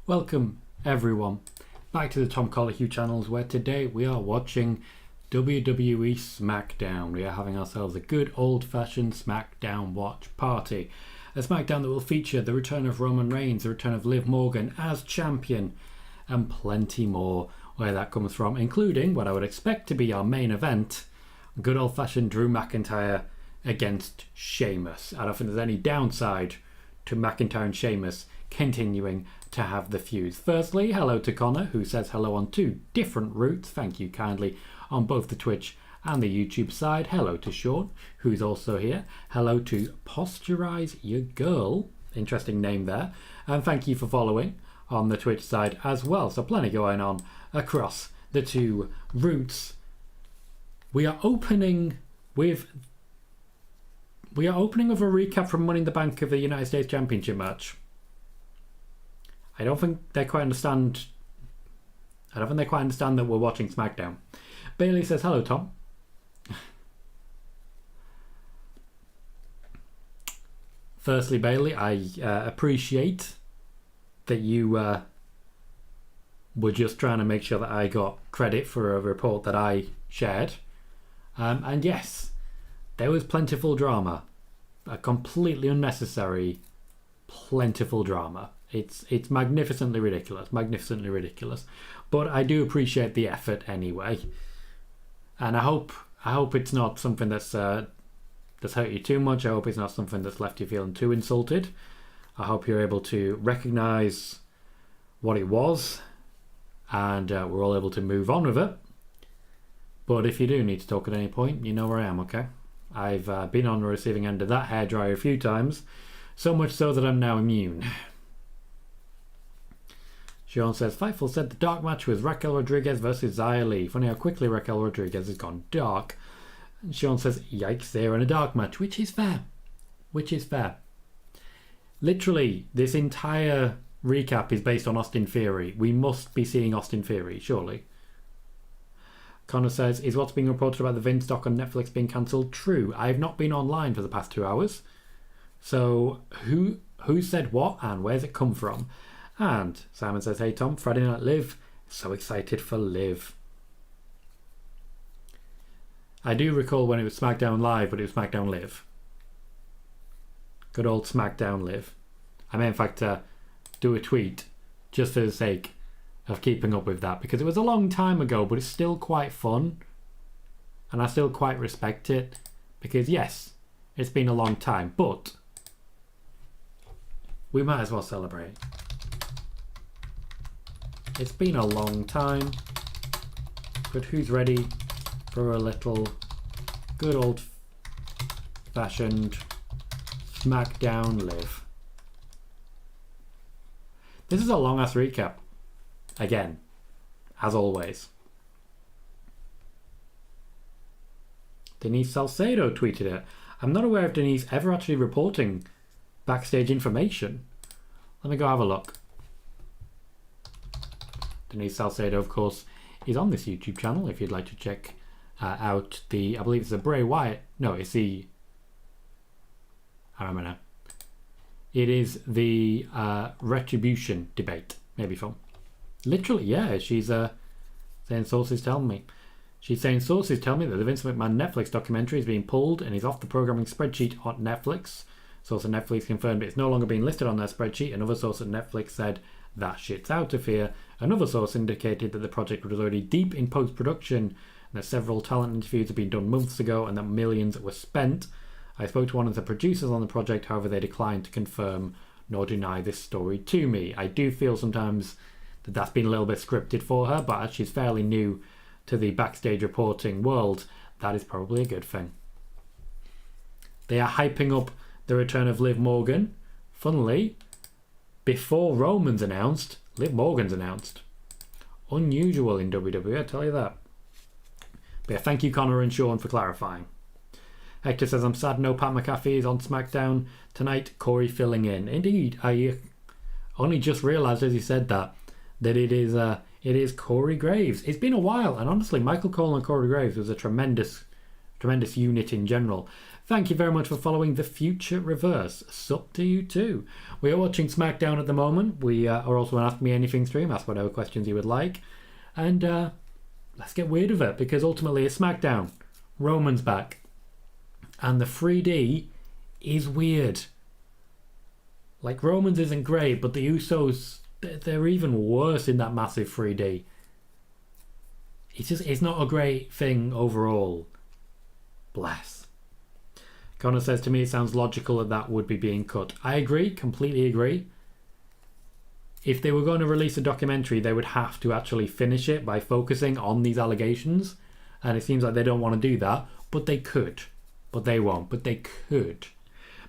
Welcome everyone back to the Tom Colohue channels, where today we are watching WWE Smackdown. We are having ourselves a good old-fashioned Smackdown watch party. A Smackdown that will feature the return of Roman Reigns, the return of Liv Morgan as champion, and plenty more where that comes from, including what I would expect to be our main event, good old-fashioned Drew McIntyre against Sheamus. I don't think there's any downside to McIntyre and Sheamus continuing to have the feuds. Firstly, hello to Connor, who says hello on two different routes. Thank you kindly on both the Twitch and the YouTube side. Hello to Sean, who's also here. Hello to Posturize Your Girl. Interesting name there. And thank you for following on the Twitch side as well. So plenty going on across the two routes. We are opening with a recap from Money in the Bank of the United States Championship match. I don't think they quite understand that we're watching SmackDown. Bailey says, hello, Tom. Firstly, Bailey, I appreciate that you were just trying to make sure that I got credit for a report that I shared. And yes, there was plentiful drama. A completely unnecessary, plentiful drama. It's magnificently ridiculous. But I do appreciate the effort anyway. And I hope it's not something that's hurt you too much. I hope it's not something that's left you feeling too insulted. I hope you're able to recognise what it was, and we're all able to move on with it. But if you do need to talk at any point, you know where I am, okay? I've been on the receiving end of that hairdryer a few times, so much so that I'm now immune. Sean says, Fightful said the dark match was Raquel Rodriguez versus Xia Li. Funny how quickly Raquel Rodriguez has gone dark. And Sean says, yikes, they're in a dark match, which is fair. Literally, this entire recap is based on Austin Theory. We must be seeing Austin Theory, surely. Connor says, is what's being reported about the Vince doc on Netflix being cancelled true? I have not been online for the past 2 hours. So who said what and where's it come from? And Simon says, hey Tom, Friday Night Liv. So excited for Liv. I do recall when it was SmackDown Live, but it was SmackDown Live. Good old SmackDown Live. I may in fact do a tweet just for the sake of keeping up with that, because it was a long time ago, but it's still quite fun. And I still quite respect it, because yes, it's been a long time, but we might as well celebrate. It's been a long time, but who's ready for a little good old-fashioned SmackDown Live? This is a long-ass recap. Again, as always. Denise Salcedo tweeted it. I'm not aware of Denise ever actually reporting backstage information. Let me go have a look. Denise Salcedo, of course, is on this YouTube channel if you'd like to check out the, I believe it's the Bray Wyatt, no, it's the, I remember now. It is the Retribution debate, maybe from. Literally, yeah, she's saying sources tell me. She's saying sources tell me that the Vince McMahon Netflix documentary is being pulled and is off the programming spreadsheet on Netflix. Source at Netflix confirmed it's no longer being listed on their spreadsheet. Another source at Netflix said that shit's out of here. Another source indicated that the project was already deep in post-production and that several talent interviews had been done months ago and that millions were spent. I spoke to one of the producers on the project, however they declined to confirm nor deny this story to me. I do feel sometimes that that's been a little bit scripted for her, but as she's fairly new to the backstage reporting world, that is probably a good thing. They are hyping up the return of Liv Morgan. Funnily, before Roman's announced, Liv Morgan's announced. Unusual in WWE, I tell you that. But yeah, thank you Connor and Sean for clarifying. Hector says, I'm sad no Pat McAfee is on SmackDown tonight. Corey filling in. Indeed, I only just realised as he said that it is Corey Graves. It's been a while, and honestly, Michael Cole and Corey Graves was a tremendous unit in general. Thank you very much for following The Future Reverse. Sup to you too. We are watching SmackDown at the moment. We are also on Ask Me Anything stream. Ask whatever questions you would like. And let's get weird with it, because ultimately it's SmackDown. Roman's back. And the 3D is weird. Like, Roman's isn't great, but the Usos, they're even worse in that massive 3D. It's not a great thing overall. Bless. Connor says, to me it sounds logical that would be being cut. I agree, completely agree. If they were going to release a documentary, they would have to actually finish it by focusing on these allegations. And it seems like they don't want to do that, but they could. But they won't, but they could.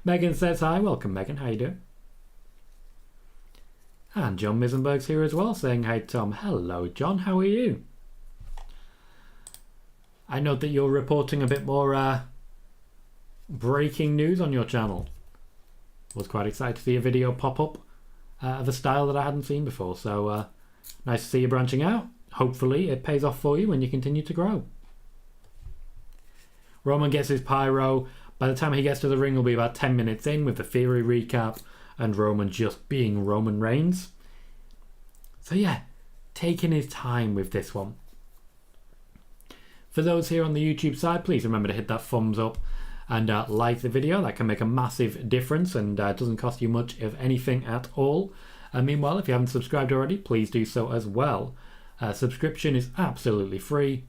Megan says hi. Welcome, Megan. How you doing? And John Misenberg's here as well, saying hi, Tom. Hello, John. How are you? I know that you're reporting a bit more breaking news on your channel. Was quite excited to see a video pop up of a style that I hadn't seen before. So nice to see you branching out. Hopefully it pays off for you when you continue to grow. Roman gets his pyro. By the time he gets to the ring, will be about 10 minutes in with the Theory recap and Roman just being Roman Reigns. So yeah, taking his time with this one. For those here on the YouTube side, please remember to hit that thumbs up and like the video. That can make a massive difference and doesn't cost you much of anything at all. And meanwhile, if you haven't subscribed already, please do so as well. Subscription is absolutely free.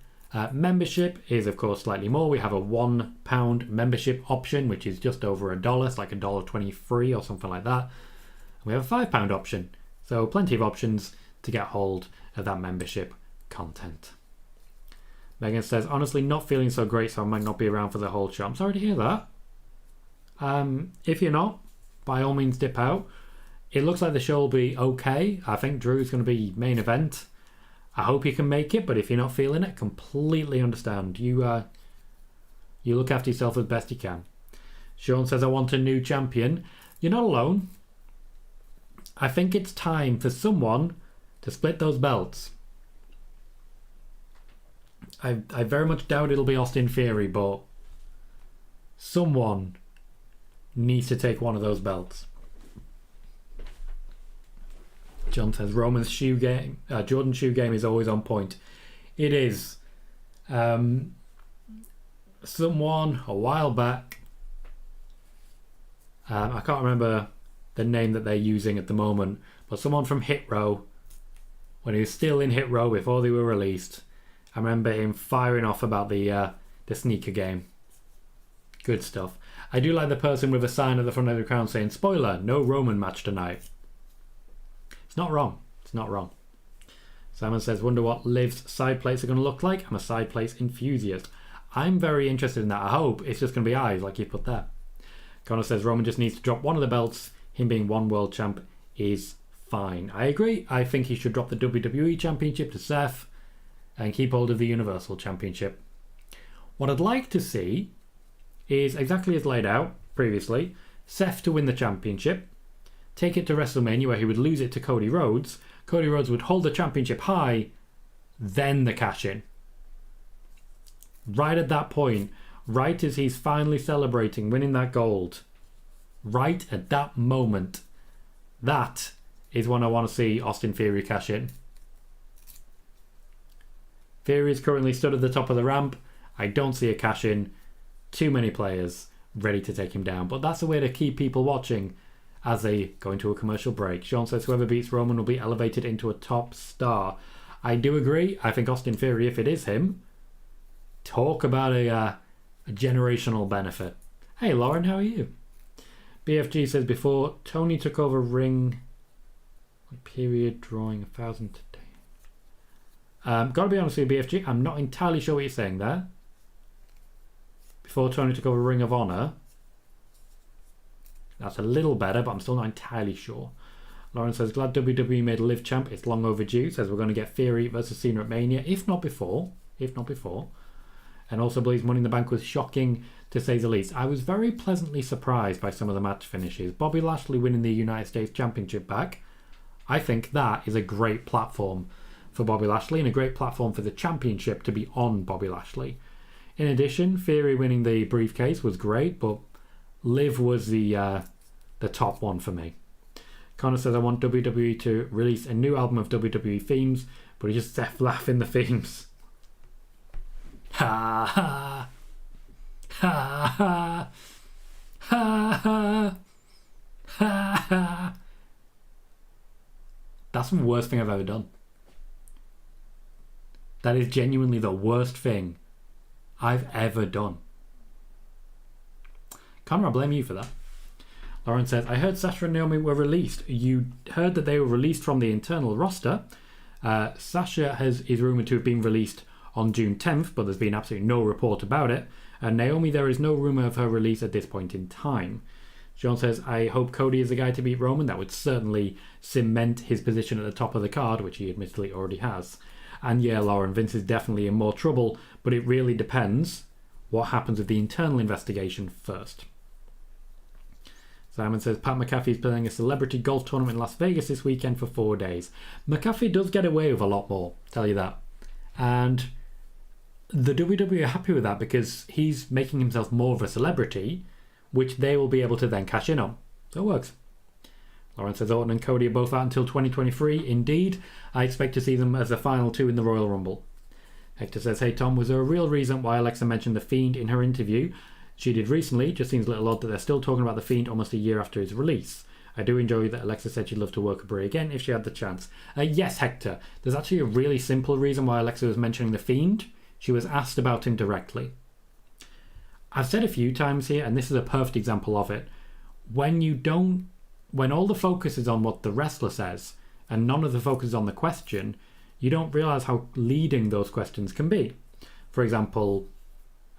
Membership is, of course, slightly more. We have a £1 membership option, which is just over $1. It's like $1.23 or something like that. And we have a £5 option. So plenty of options to get hold of that membership content. Megan says, honestly, not feeling so great, so I might not be around for the whole show. I'm sorry to hear that. If you're not, by all means dip out. It looks like the show will be okay. I think Drew's going to be main event. I hope you can make it, but if you're not feeling it, completely understand. You look after yourself as best you can. Sean says, I want a new champion. You're not alone. I think it's time for someone to split those belts. I very much doubt it'll be Austin Theory, but someone needs to take one of those belts. John says Roman's shoe game, Jordan's shoe game is always on point. It is. Someone a while back, I can't remember the name that they're using at the moment, but someone from Hit Row, when he was still in Hit Row before they were released, I remember him firing off about the sneaker game. Good stuff. I do like the person with a sign at the front of the crowd saying, spoiler, no Roman match tonight. It's not wrong. It's not wrong. Simon says, wonder what Liv's side plates are going to look like. I'm a side plates enthusiast. I'm very interested in that. I hope it's just going to be eyes like you put there. Connor says, Roman just needs to drop one of the belts. Him being one world champ is fine. I agree. I think he should drop the WWE Championship to Seth and keep hold of the Universal Championship. What I'd like to see is exactly as laid out previously. Seth to win the championship. Take it to WrestleMania where he would lose it to Cody Rhodes. Cody Rhodes would hold the championship high, then the cash in. Right at that point, right as he's finally celebrating winning that gold, right at that moment, that is when I want to see Austin Theory cash in. Theory is currently stood at the top of the ramp. I don't see a cash in. Too many players ready to take him down, but that's a way to keep people watching as they go into a commercial break. Sean says whoever beats Roman will be elevated into a top star. I do agree. I think Austin Theory, if it is him, talk about a generational benefit. Hey Lauren, how are you? BFG says before Tony took over ring, period drawing 1,000 today. Gotta be honest with you, BFG, I'm not entirely sure what you're saying there. Before Tony took over Ring of Honor. That's a little better, but I'm still not entirely sure. Lauren says, glad WWE made a Liv champ. It's long overdue. Says we're going to get Theory versus Cena at Mania, if not before. If not before. And also believes Money in the Bank was shocking, to say the least. I was very pleasantly surprised by some of the match finishes. Bobby Lashley winning the United States Championship back. I think that is a great platform for Bobby Lashley and a great platform for the championship to be on Bobby Lashley. In addition, Theory winning the briefcase was great, but Liv was the top one for me. Connor says, I want WWE to release a new album of WWE themes, but he just left laughing the themes. Ha ha. Ha ha. Ha ha. Ha ha. That's the worst thing I've ever done. That is genuinely the worst thing I've ever done. Connor, I blame you for that. Lauren says, I heard Sasha and Naomi were released. You heard that they were released from the internal roster. Sasha is rumoured to have been released on June 10th, but there's been absolutely no report about it. And Naomi, there is no rumour of her release at this point in time. Sean says, I hope Cody is the guy to beat Roman. That would certainly cement his position at the top of the card, which he admittedly already has. And yeah, Lauren, Vince is definitely in more trouble, but it really depends what happens with the internal investigation first. Simon says, Pat McAfee is playing a celebrity golf tournament in Las Vegas this weekend for 4 days. McAfee does get away with a lot more, tell you that. And the WWE are happy with that because he's making himself more of a celebrity, which they will be able to then cash in on. So it works. Lauren says, Orton and Cody are both out until 2023. Indeed, I expect to see them as the final two in the Royal Rumble. Hector says, hey Tom, was there a real reason why Alexa mentioned The Fiend in her interview? She did recently. Just seems a little odd that they're still talking about The Fiend almost a year after his release. I do enjoy that Alexa said she'd love to work with Brie again if she had the chance. Yes, Hector. There's actually a really simple reason why Alexa was mentioning The Fiend. She was asked about him directly. I've said a few times here, and this is a perfect example of it. When all the focus is on what the wrestler says, and none of the focus is on the question, you don't realise how leading those questions can be. For example,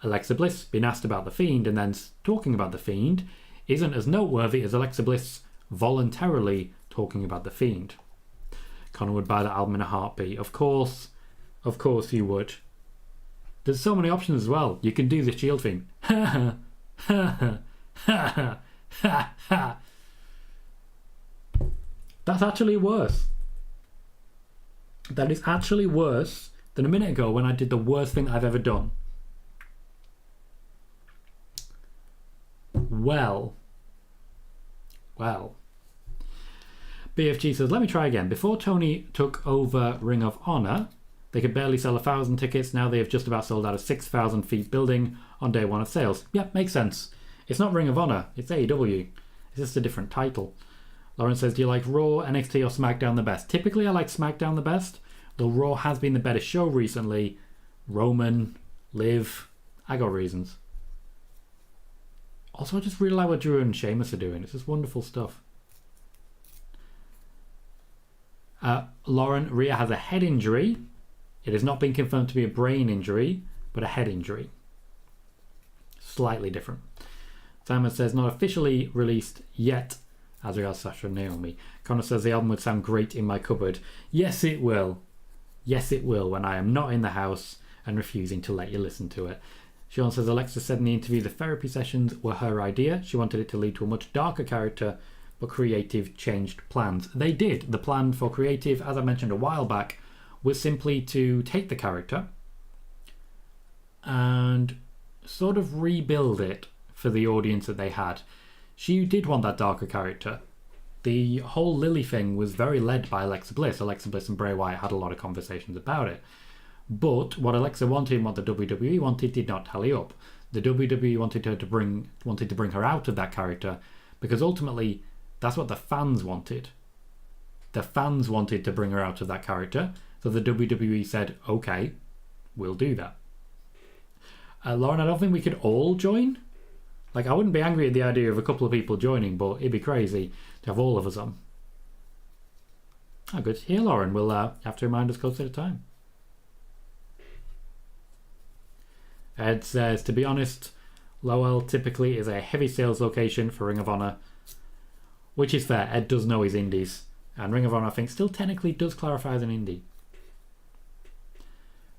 Alexa Bliss being asked about The Fiend and then talking about The Fiend isn't as noteworthy as Alexa Bliss voluntarily talking about The Fiend. Connor would buy that album in a heartbeat. Of course you would. There's so many options as well. You can do the Shield theme. Ha ha ha ha ha. That's actually worse. That is actually worse than a minute ago when I did the worst thing I've ever done. Well. BFG says, let me try again. Before Tony took over Ring of Honor, they could barely sell 1,000 tickets. Now they have just about sold out a 6,000 feet building on day one of sales. Yep, makes sense. It's not Ring of Honor. It's AEW. It's just a different title. Lauren says, do you like Raw, NXT or SmackDown the best? Typically I like SmackDown the best, though Raw has been the better show recently. Roman, Liv, I got reasons. Also, I just really like what Drew and Sheamus are doing. It's just wonderful stuff. Lauren, Rhea has a head injury. It has not been confirmed to be a brain injury, but a head injury. Slightly different. Simon says, not officially released yet, as regards Sasha and Naomi. Connor says, the album would sound great in my cupboard. Yes, it will. Yes, it will, when I am not in the house and refusing to let you listen to it. Sean says, Alexa said in the interview the therapy sessions were her idea. She wanted it to lead to a much darker character, but creative changed plans. They did. The plan for creative, as I mentioned a while back, was simply to take the character and sort of rebuild it for the audience that they had. She did want that darker character. The whole Lily thing was very led by Alexa Bliss. Alexa Bliss and Bray Wyatt had a lot of conversations about it. But what Alexa wanted and what the WWE wanted did not tally up. The WWE wanted to bring her out of that character because ultimately that's what the fans wanted. The fans wanted to bring her out of that character. So the WWE said, okay, we'll do that. Lauren, I don't think we could all join. Like, I wouldn't be angry at the idea of a couple of people joining, but it'd be crazy to have all of us on. Oh, good to hear, Lauren. We'll have to remind us closer to time. Ed says, to be honest, Lowell typically is a heavy sales location for Ring of Honor, which is fair. Ed does know his indies, and Ring of Honor, I think, still technically does clarify as an indie.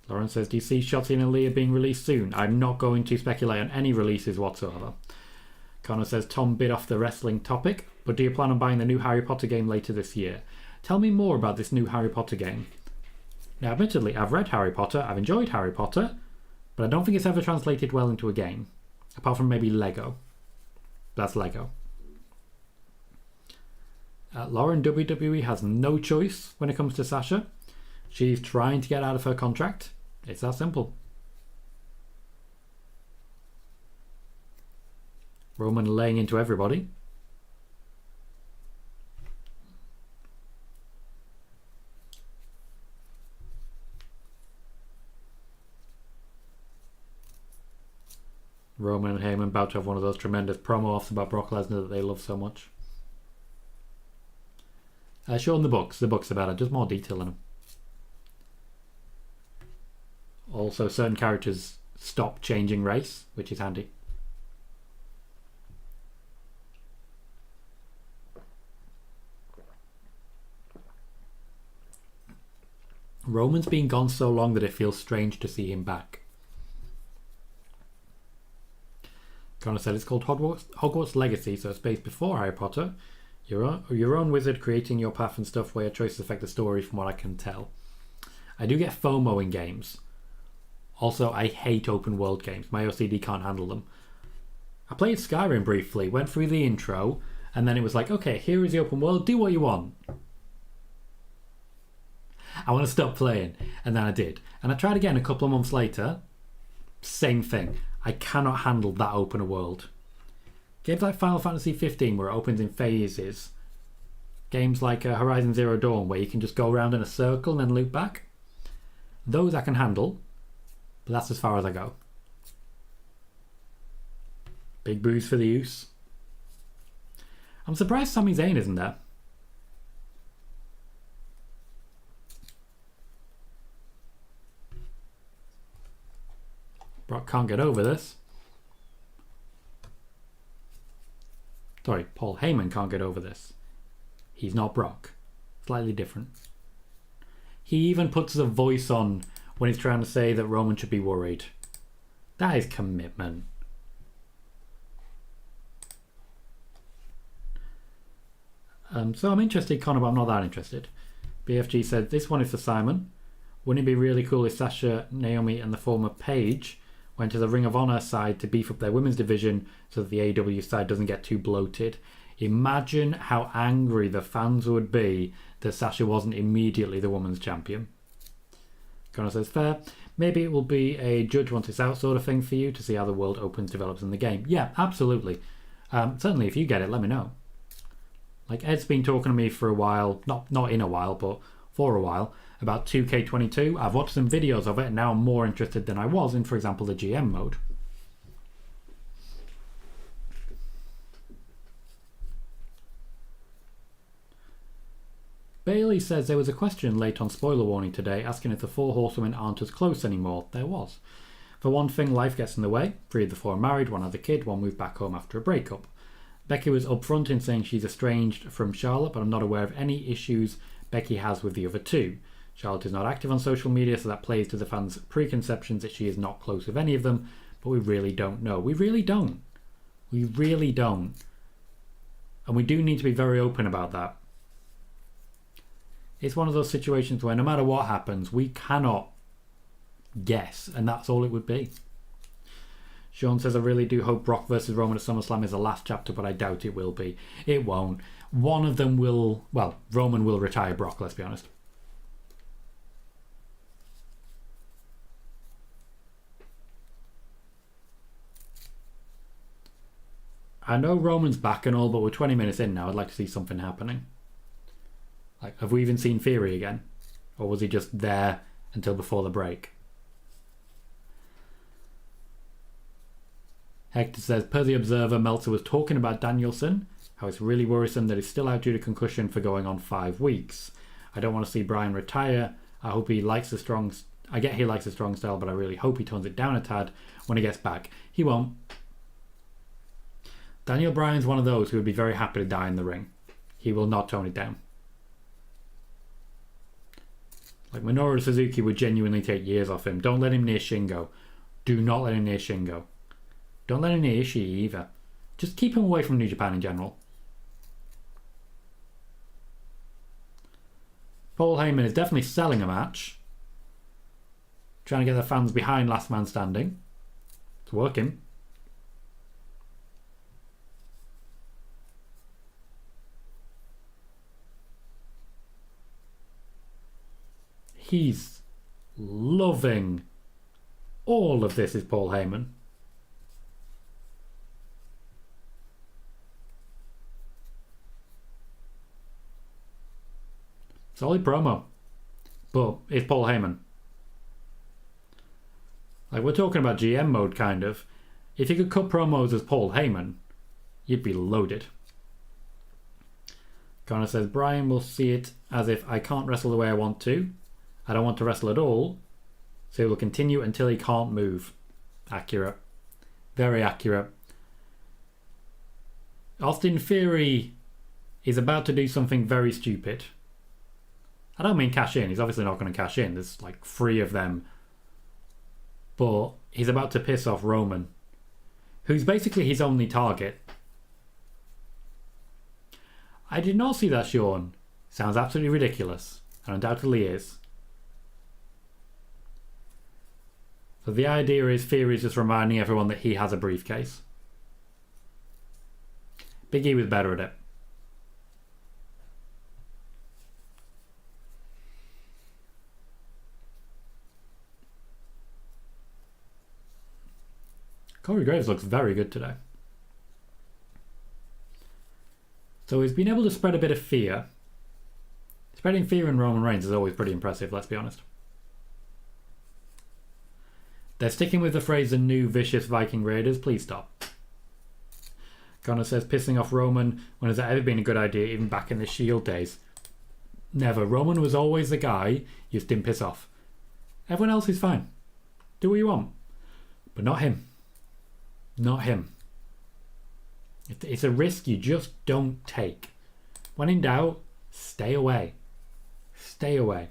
Lauren says, do you see Shotzi and Aaliyah being released soon? I'm not going to speculate on any releases whatsoever. Connor says, Tom bit off the wrestling topic, but do you plan on buying the new Harry Potter game later this year? Tell me more about this new Harry Potter game. Now, admittedly, I've read Harry Potter, I've enjoyed Harry Potter, But I don't think it's ever translated well into a game. Apart from maybe Lego. That's Lego. Lauren, WWE has no choice when it comes to Sasha. She's trying to get out of her contract. It's that simple. Roman laying into everybody. Roman and Heyman about to have one of those tremendous promo-offs about Brock Lesnar that they love so much. Show them the books. The books about it. Just more detail in them. Also, certain characters stop changing race, which is handy. Roman's been gone so long that it feels strange to see him back. Connor said it's called Hogwarts Legacy, so it's based before Harry Potter. Your own wizard creating your path and stuff where your choices affect the story from what I can tell. I do get FOMO in games. Also, I hate open world games. My OCD can't handle them. I played Skyrim briefly, went through the intro, and then it was like, okay, here is the open world, do what you want. I want to stop playing. And then I did. And I tried again a couple of months later. Same thing. I cannot handle that open world. Games like Final Fantasy 15 where it opens in phases. Games like Horizon Zero Dawn where you can just go around in a circle and then loop back. Those I can handle. But that's as far as I go. Big boost for the use. I'm surprised Sami Zayn isn't there. Brock can't get over this. Sorry, Paul Heyman can't get over this. He's not Brock. Slightly different. He even puts a voice on when he's trying to say that Roman should be worried. That is commitment. So I'm interested, Connor, but I'm not that interested. BFG said, this one is for Simon. Wouldn't it be really cool if Sasha, Naomi and the former Paige went to the Ring of Honor side to beef up their women's division so that the AEW side doesn't get too bloated? Imagine how angry the fans would be that Sasha wasn't immediately the women's champion. Connor says, fair. Maybe it will be a judge once it's out sort of thing for you to see how the world opens develops in the game. Yeah, absolutely. Certainly, if you get it, let me know. Like, Ed's been talking to me for a while, not in a while, but for a while, about 2K22. I've watched some videos of it, and now I'm more interested than I was in, for example, the GM mode. Bailey says there was a question late on Spoiler Warning today asking if the four horsewomen aren't as close anymore. There was. For one thing, life gets in the way. 3 of the 4 are married, 1 had a kid, 1 moved back home after a breakup. Becky was upfront in saying she's estranged from Charlotte, but I'm not aware of any issues Becky has with the other 2. Charlotte is not active on social media, so that plays to the fans' preconceptions that she is not close with any of them, but we really don't know. We really don't. We really don't. And we do need to be very open about that. It's one of those situations where no matter what happens, we cannot guess, and that's all it would be. Sean says, I really do hope Brock versus Roman at SummerSlam is the last chapter, but I doubt it will be. It won't. One of them will, well, Roman will retire Brock, let's be honest. I know Roman's back and all, but we're 20 minutes in now. I'd like to see something happening. Like, have we even seen Theory again? Or was he just there until before the break? Hector says, per the Observer, Meltzer was talking about Danielson, how it's really worrisome that he's still out due to concussion for going on 5 weeks. I don't want to see Bryan retire. I hope he likes the strong... I get he likes the strong style, but I really hope he tones it down a tad when he gets back. He won't. Daniel Bryan's one of those who would be very happy to die in the ring. He will not tone it down. Like, Minoru Suzuki would genuinely take years off him. Don't let him near Shingo. Do not let him near Shingo. Don't let him near Ishii either. Just keep him away from New Japan in general. Paul Heyman is definitely selling a match. trying to get the fans behind Last Man Standing. It's working. He's loving all of this, is Paul Heyman. Solid promo. But it's Paul Heyman. Like, we're talking about GM mode, kind of. If you could cut promos as Paul Heyman, you'd be loaded. Connor says, Brian will see it as if I can't wrestle the way I want to. I don't want to wrestle at all. So he will continue until he can't move. Accurate. Very accurate. Austin Theory is about to do something very stupid. I don't mean cash in. He's obviously not going to cash in. There's like 3 of them. But he's about to piss off Roman, who's basically his only target. I did not see that, Sean. Sounds absolutely ridiculous. And undoubtedly is. So the idea is Theory is just reminding everyone that he has a briefcase. Big E was better at it. Corey Graves looks very good today. So he's been able to spread a bit of fear. Spreading fear in Roman Reigns is always pretty impressive, let's be honest. They're sticking with the phrase the new vicious Viking Raiders. Please stop. Connor says pissing off Roman when has that ever been a good idea, even back in the Shield days? Never. Roman was always the guy you just didn't piss off. Everyone else is fine. Do what you want. But not him. Not him. It's a risk you just don't take. When in doubt, stay away. Stay away.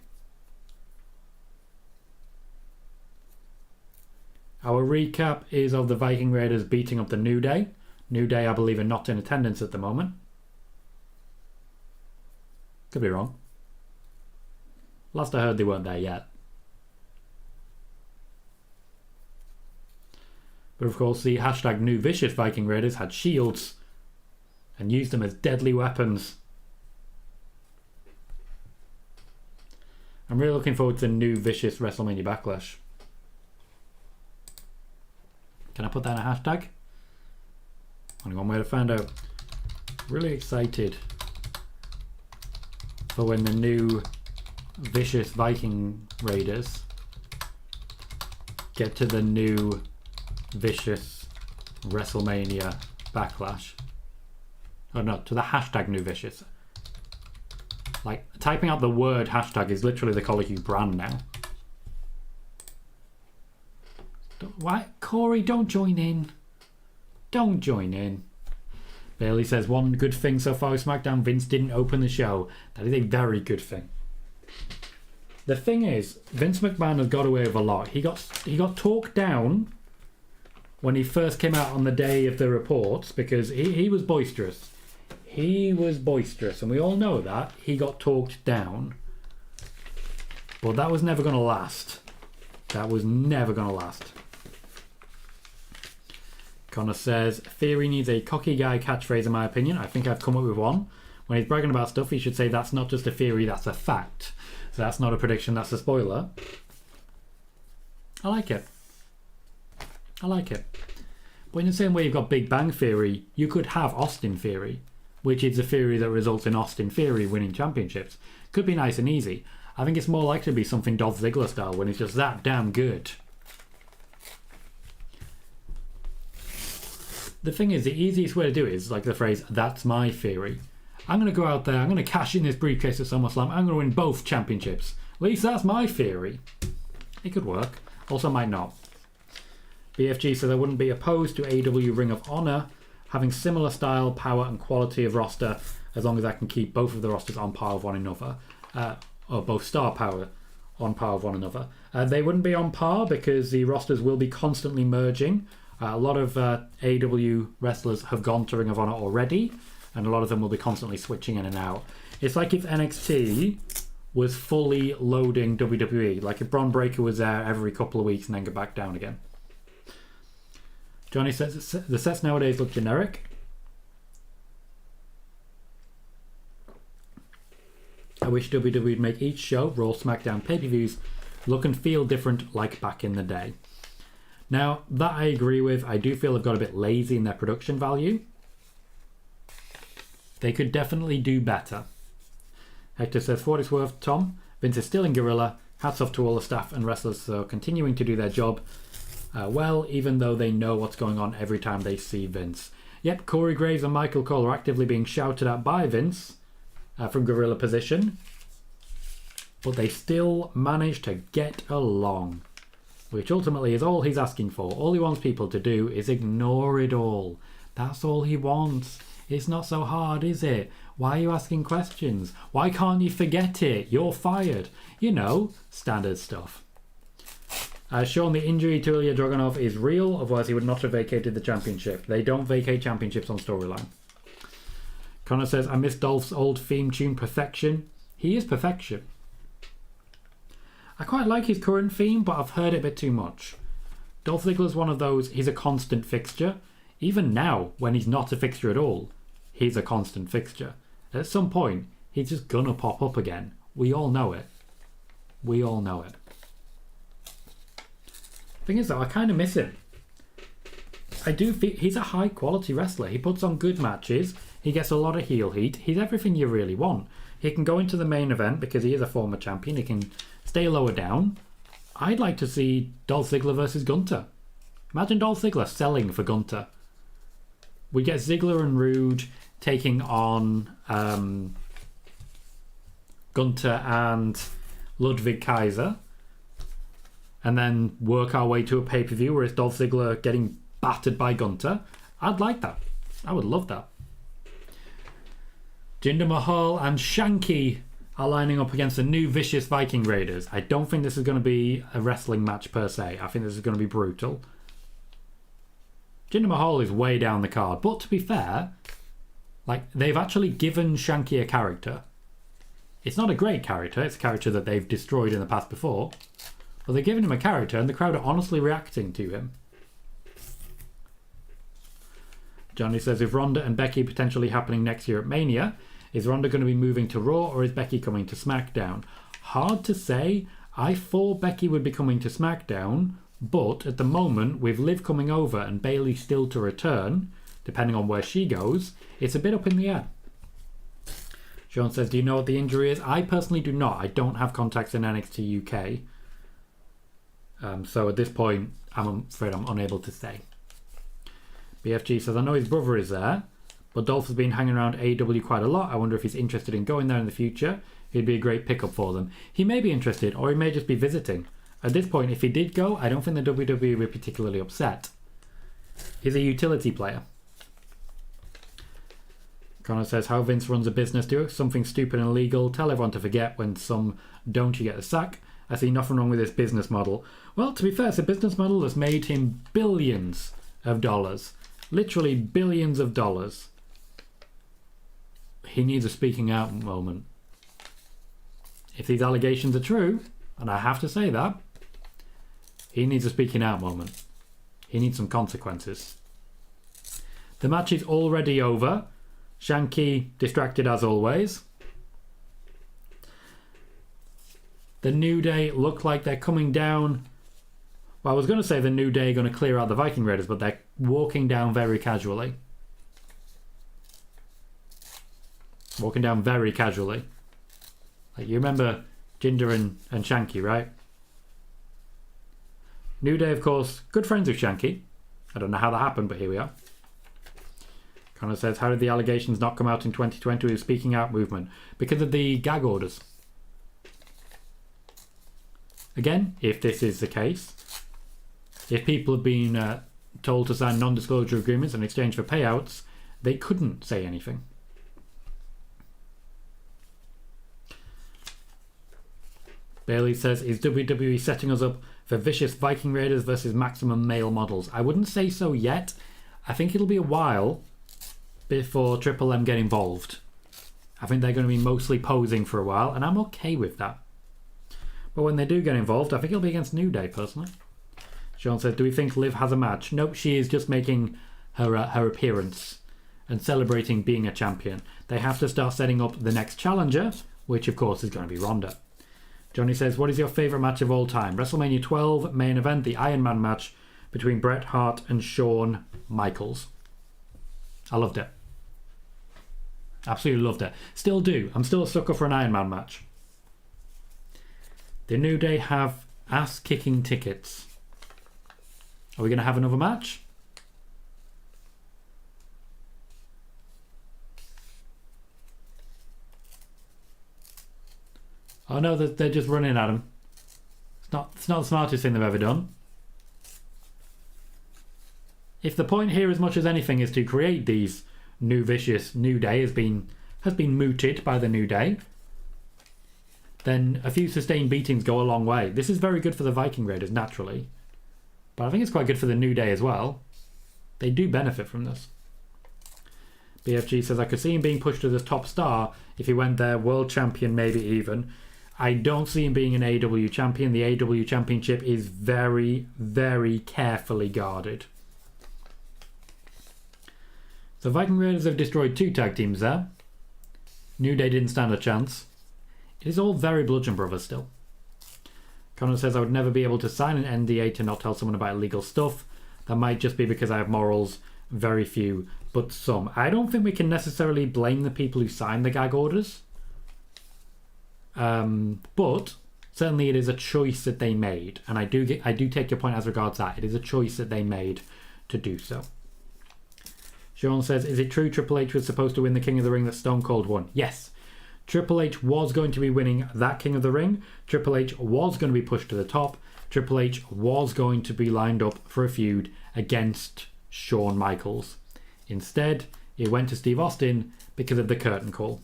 Our recap is of the Viking Raiders beating up the New Day. New Day, I believe, are not in attendance at the moment. Could be wrong. Last I heard, they weren't there yet. But of course, the hashtag New Vicious Viking Raiders had shields and used them as deadly weapons. I'm really looking forward to the New Vicious WrestleMania Backlash. Can I put that in a hashtag? Only one way to find out. Really excited for when the new Vicious Viking Raiders get to the new Vicious WrestleMania Backlash. Oh no, to the hashtag New Vicious. Like, typing out the word hashtag is literally the Colohue brand now. Why? Corey, don't join in. Don't join in. Bailey says, one good thing so far with SmackDown, Vince didn't open the show. That is a very good thing. The thing is, Vince McMahon has got away with a lot. He got talked down when he first came out on the day of the reports because he was boisterous. He was boisterous, and we all know that. He got talked down. But that was never going to last. That was never going to last. Connor says, Theory needs a cocky guy catchphrase in my opinion. I think I've come up with one. When he's bragging about stuff, he should say that's not just a theory, that's a fact. So that's not a prediction, that's a spoiler. I like it. I like it. But in the same way you've got Big Bang Theory, you could have Austin Theory, which is a theory that results in Austin Theory winning championships. Could be nice and easy. I think it's more likely to be something Dolph Ziggler style when he's just that damn good. The thing is, the easiest way to do it is like the phrase, that's my theory. I'm going to go out there, I'm going to cash in this briefcase at SummerSlam, I'm going to win both championships. At least that's my theory. It could work. Also might not. BFG says I wouldn't be opposed to AEW Ring of Honor having similar style, power and quality of roster as long as I can keep both of the rosters on par with one another. Or both star power on par with one another. They wouldn't be on par because the rosters will be constantly merging. A lot of AEW wrestlers have gone to Ring of Honor already, and a lot of them will be constantly switching in and out. It's like if NXT was fully loading WWE. Like if Bron Breakker was there every couple of weeks and then go back down again. Johnny says the sets nowadays look generic. I wish WWE would make each show, Raw, SmackDown, pay-per-views, look and feel different like back in the day. Now, that I agree with. I do feel they've got a bit lazy in their production value. They could definitely do better. Hector says, for what it's worth, Tom, Vince is still in Gorilla. Hats off to all the staff and wrestlers for continuing to do their job well, even though they know what's going on every time they see Vince. Yep, Corey Graves and Michael Cole are actively being shouted at by Vince from Gorilla position. But they still manage to get along, which ultimately is all he's asking for. All he wants people to do is ignore it all. That's all he wants. It's not so hard, is it? Why are you asking questions? Why can't you forget it? You're fired. You know, standard stuff. Sean, the injury to Ilya Dragunov is real, otherwise he would not have vacated the championship. They don't vacate championships on storyline. Connor says, I miss Dolph's old theme tune, Perfection. He is perfection. I quite like his current theme, but I've heard it a bit too much. Dolph Ziggler's one of those, he's a constant fixture. Even now, when he's not a fixture at all, he's a constant fixture. At some point, he's just gonna pop up again. We all know it. We all know it. Thing is though, I kind of miss him. I do feel he's a high quality wrestler. He puts on good matches. He gets a lot of heel heat. He's everything you really want. He can go into the main event because he is a former champion. He can stay lower down. I'd like to see Dolph Ziggler versus Gunther. Imagine Dolph Ziggler selling for Gunther. We get Ziggler and Rude taking on Gunther and Ludwig Kaiser, and then work our way to a pay-per-view where it's Dolph Ziggler getting battered by Gunther. I'd like that. I would love that. Jinder Mahal and Shanky are lining up against the new vicious Viking Raiders. I don't think this is going to be a wrestling match per se. I think this is going to be brutal. Jinder Mahal is way down the card, but to be fair, like, they've actually given Shanky a character. It's not a great character. It's a character that they've destroyed in the past before. But they've given him a character and the crowd are honestly reacting to him. Johnny says, if Ronda and Becky potentially happening next year at Mania, is Ronda going to be moving to Raw or is Becky coming to SmackDown? Hard to say. I thought Becky would be coming to SmackDown, but at the moment, with Liv coming over and Bayley still to return, depending on where she goes, it's a bit up in the air. Sean says, do you know what the injury is? I personally do not. I don't have contacts in NXT UK. So at this point, I'm afraid I'm unable to say. BFG says, I know his brother is there, but Dolph has been hanging around AEW quite a lot. I wonder if he's interested in going there in the future. He'd be a great pickup for them. He may be interested, or he may just be visiting. At this point, if he did go, I don't think the WWE would be particularly upset. He's a utility player. Connor says, how Vince runs a business, do something stupid and illegal, tell everyone to forget, when some don't, you get a sack. I see nothing wrong with this business model. Well, to be fair, it's a business model that's made him billions of dollars. Literally billions of dollars. He needs a speaking out moment. If these allegations are true, and I have to say that, he needs a speaking out moment. He needs some consequences. The match is already over. Shanky distracted as always. The New Day look like they're coming down. Well, I was going to say the New Day are going to clear out the Viking Raiders, but they're walking down very casually. Walking down very casually. Like, you remember Jinder and Shanky, right? New Day, of course, good friends with Shanky. I don't know how that happened, but here we are. Connor says, how did the allegations not come out in 2020 with the speaking out movement? Because of the gag orders. Again, if this is the case, if people have been told to sign non-disclosure agreements in exchange for payouts, they couldn't say anything. Bailey says, is WWE setting us up for vicious Viking Raiders versus maximum male models? I wouldn't say so yet. I think it'll be a while before Triple M get involved. I think they're going to be mostly posing for a while, and I'm okay with that. But when they do get involved, I think it'll be against New Day, personally. Sean says, do we think Liv has a match? Nope, she is just making her appearance and celebrating being a champion. They have to start setting up the next challenger, which of course is going to be Ronda. Johnny says, what is your favourite match of all time? WrestleMania 12 main event, the Iron Man match between Bret Hart and Shawn Michaels. I loved it. Absolutely loved it. Still do. I'm still a sucker for an Iron Man match. The New Day have ass-kicking tickets. Are we going to have another match? Oh no, they're just running at him. It's not the smartest thing they've ever done. If the point here, as much as anything, is to create these new vicious New Day has been mooted by the New Day, then a few sustained beatings go a long way. This is very good for the Viking Raiders, naturally. But I think it's quite good for the New Day as well. They do benefit from this. BFG says, I could see him being pushed to the top star if he went there, world champion maybe even. I don't see him being an AEW champion. The AEW championship is very, very carefully guarded. The Viking Raiders have destroyed 2 tag teams there. New Day didn't stand a chance. It is all very Bludgeon Brothers still. Connor says, I would never be able to sign an NDA to not tell someone about illegal stuff. That might just be because I have morals. Very few, but some. I don't think we can necessarily blame the people who signed the gag orders. But certainly it is a choice that they made. And I do take your point as regards that. It is a choice that they made to do so. Sean says, is it true Triple H was supposed to win the King of the Ring that Stone Cold won? Yes. Triple H was going to be winning that King of the Ring. Triple H was going to be pushed to the top. Triple H was going to be lined up for a feud against Shawn Michaels. Instead, it went to Steve Austin because of the curtain call.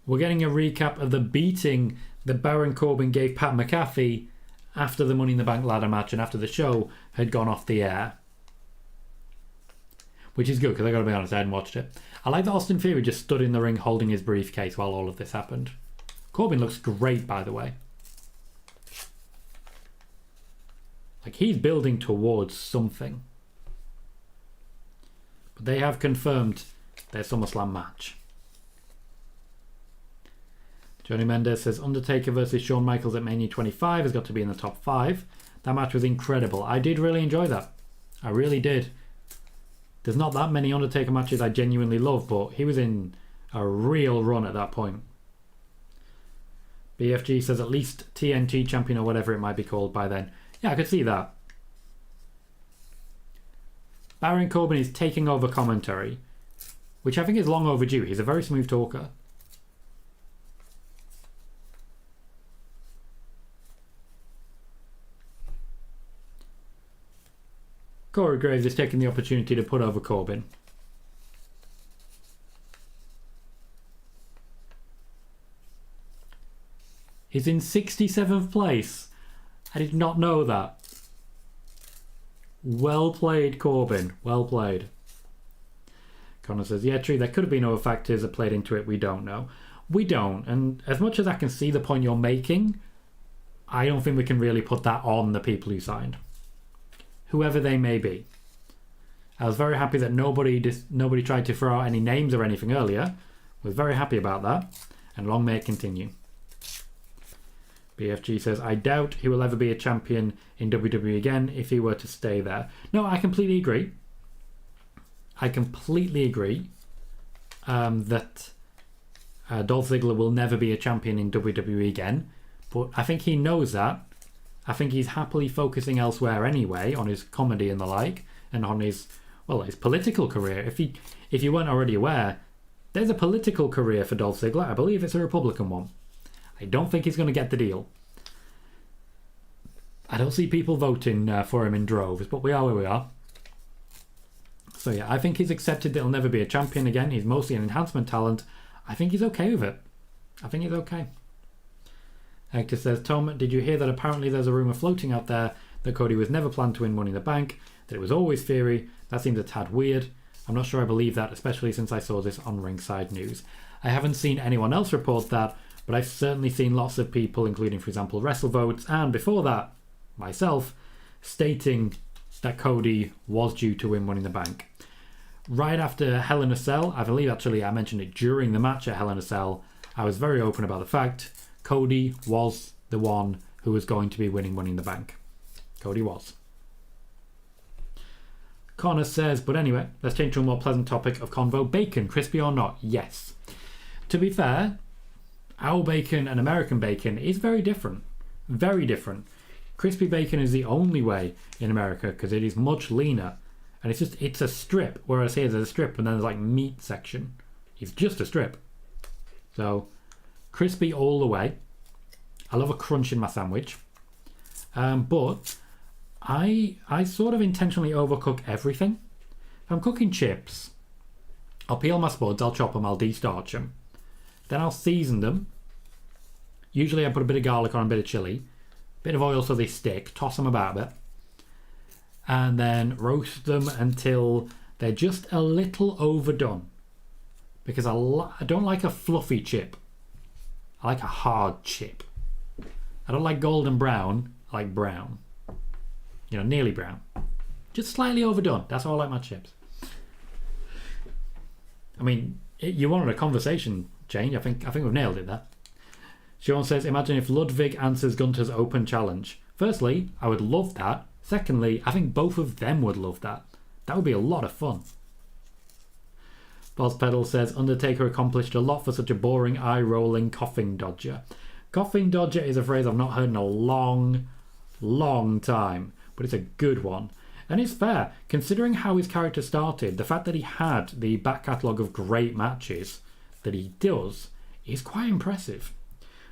We're getting a recap of the beating that Baron Corbin gave Pat McAfee after the Money in the Bank ladder match and after the show had gone off the air. Which is good, because I gotta be honest, I hadn't watched it. I like that Austin Theory just stood in the ring holding his briefcase while all of this happened. Corbin looks great, by the way. Like, he's building towards something. But they have confirmed their SummerSlam match. Johnny Mendez says, Undertaker versus Shawn Michaels at Mania 25 has got to be in the top 5. That match was incredible. I did really enjoy that. I really did. There's not that many Undertaker matches I genuinely love, but he was in a real run at that point. BFG says, at least TNT champion or whatever it might be called by then. Yeah, I could see that. Baron Corbin is taking over commentary, which I think is long overdue. He's a very smooth talker. Corey Graves is taking the opportunity to put over Corbin. He's in 67th place. I did not know that. Well played, Corbin. Well played. Connor says, yeah, true, there could have been other factors that played into it. We don't know. We don't. And as much as I can see the point you're making, I don't think we can really put that on the people who signed. Whoever they may be. I was very happy that nobody tried to throw out any names or anything earlier. Was very happy about that. And long may it continue. BFG says, I doubt he will ever be a champion in WWE again if he were to stay there. No, I completely agree. I completely agree that Dolph Ziggler will never be a champion in WWE again. But I think he knows that. I think he's happily focusing elsewhere anyway, on his comedy and the like, and on his political career. If you weren't already aware, there's a political career for Dolph Ziggler. I believe it's a Republican one. I don't think he's going to get the deal. I don't see people voting for him in droves, but we are where we are. So yeah, I think he's accepted that he'll never be a champion again. He's mostly an enhancement talent. I think he's okay with it. I think he's okay. Hector says, Tom, did you hear that apparently there's a rumour floating out there that Cody was never planned to win Money in the Bank, that it was always Theory? That seems a tad weird. I'm not sure I believe that, especially since I saw this on Ringside News. I haven't seen anyone else report that, but I've certainly seen lots of people, including, for example, WrestleVotes, and before that, myself, stating that Cody was due to win Money in the Bank. Right after Hell in a Cell, I believe actually I mentioned it during the match at Hell in a Cell, I was very open about the fact Cody was the one who was going to be winning Money in the Bank. Cody was. Connor says, but anyway, let's change to a more pleasant topic of convo. Bacon, crispy or not? Yes. To be fair, our bacon and American bacon is very different. Very different. Crispy bacon is the only way in America because it is much leaner. And it's a strip, whereas here there's a strip and then there's like meat section. It's just a strip. So, crispy all the way. I love a crunch in my sandwich. But I sort of intentionally overcook everything. If I'm cooking chips, I'll peel my spuds, I'll chop them, I'll de-starch them. Then I'll season them. Usually I put a bit of garlic on, a bit of chili. A bit of oil so they stick, toss them about a bit. And then roast them until they're just a little overdone. Because I don't like a fluffy chip. I like a hard chip. I don't like golden brown, I like brown. You know, nearly brown. Just slightly overdone. That's how I like my chips. I mean, you wanted a conversation change. I think we've nailed it there. Sean says, imagine if Ludwig answers Gunther's open challenge. Firstly, I would love that. Secondly, I think both of them would love that. That would be a lot of fun. Boss Pedal says, Undertaker accomplished a lot for such a boring, eye-rolling coughing dodger. Coughing dodger is a phrase I've not heard in a long, long time, but it's a good one. And it's fair, considering how his character started, the fact that he had the back catalogue of great matches that he does is quite impressive.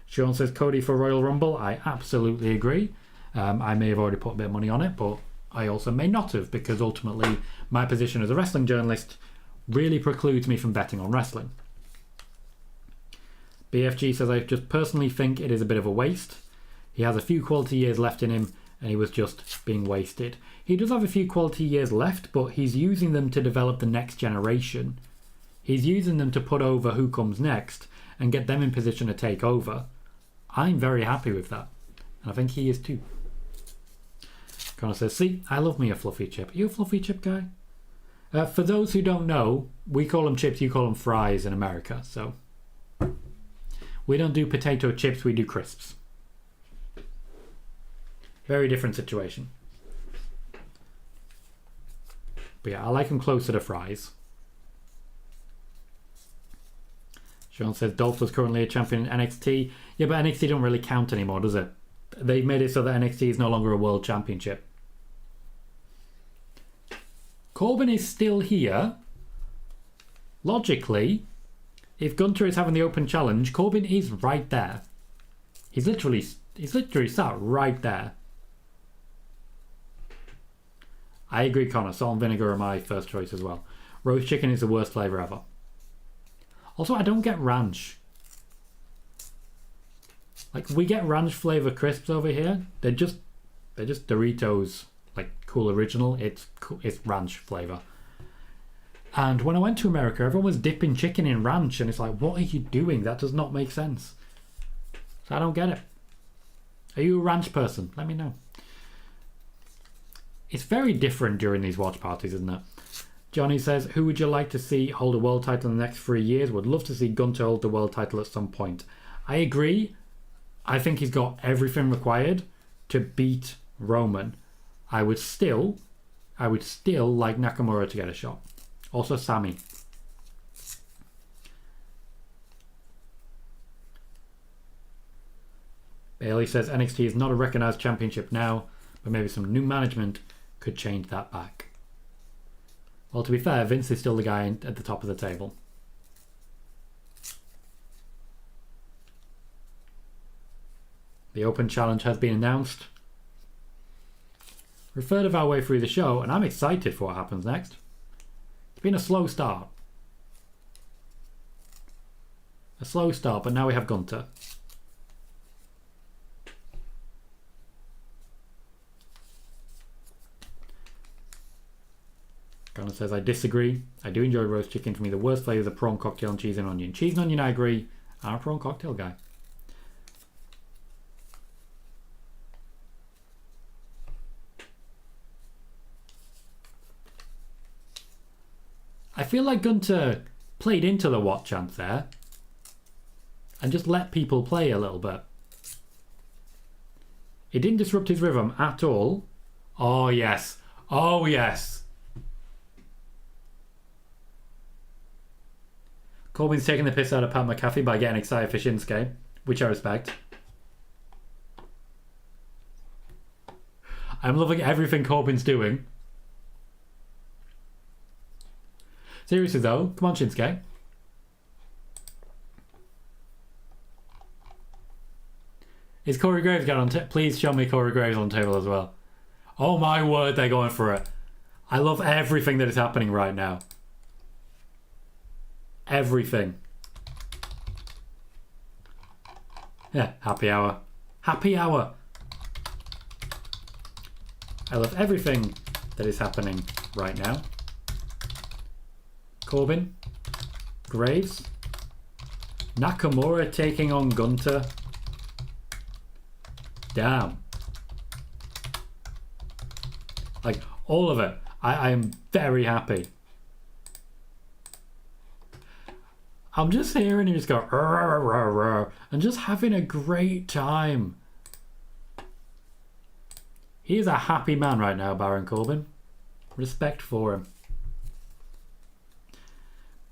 Sean says, Cody for Royal Rumble. I absolutely agree. I may have already put a bit of money on it, but I also may not have, because ultimately my position as a wrestling journalist really precludes me from betting on wrestling. BFG says, I just personally think it is a bit of a waste. He has a few quality years left in him, and he was just being wasted. He does have a few quality years left, but he's using them to develop the next generation. He's using them to put over who comes next and get them in position to take over. I'm very happy with that. And I think he is too. Connor says, see, I love me a fluffy chip. Are you a fluffy chip guy? For those who don't know, we call them chips, you call them fries in America. So we don't do potato chips, we do crisps. Very different situation. But yeah, I like them closer to fries. Sean says Dolph was currently a champion in NXT. Yeah, but NXT don't really count anymore, does it? They've made it so that NXT is no longer a world championship. Corbin is still here. Logically, if Gunther is having the open challenge, Corbin is right there. He's literally sat right there. I agree, Connor. Salt and vinegar are my first choice as well. Roast chicken is the worst flavour ever. Also, I don't get ranch. Like, we get ranch flavour crisps over here. They're just Doritos, like Cool Original. It's ranch flavour. And when I went to America, everyone was dipping chicken in ranch, and it's like, what are you doing? That does not make sense. So I don't get it. Are you a ranch person? Let me know. It's very different during these watch parties, isn't it? Johnny says, who would you like to see hold a world title in the next 3 years? Would love to see Gunther hold the world title at some point. I agree. I think he's got everything required to beat Roman. I would still like Nakamura to get a shot. Also Sami. Bailey says NXT is not a recognised championship now, but maybe some new management could change that back. Well, to be fair, Vince is still the guy at the top of the table. The Open Challenge has been announced. We're a third of our way through the show, and I'm excited for what happens next. It's been a slow start. But now we have Gunther. Connor says, I disagree. I do enjoy roast chicken. For me, the worst flavour is a prawn cocktail and cheese and onion. Cheese and onion, I agree. I'm a prawn cocktail guy. I feel like Gunther played into the what chant there and just let people play a little bit. It didn't disrupt his rhythm at all. Oh, yes. Oh, yes. Corbin's taking the piss out of Pat McAfee by getting excited for Shinsuke, which I respect. I'm loving everything Corbin's doing. Seriously though, come on Shinsuke. Is Corey Graves going on? Please show me Corey Graves on the table as well. Oh my word, they're going for it. I love everything that is happening right now. Everything. Yeah, happy hour. Happy hour. I love everything that is happening right now. Corbin. Graves. Nakamura taking on Gunther. Damn. Like, all of it. I am very happy. I'm just hearing him just go rah, rah, rah, and just having a great time. He is a happy man right now, Baron Corbin. Respect for him.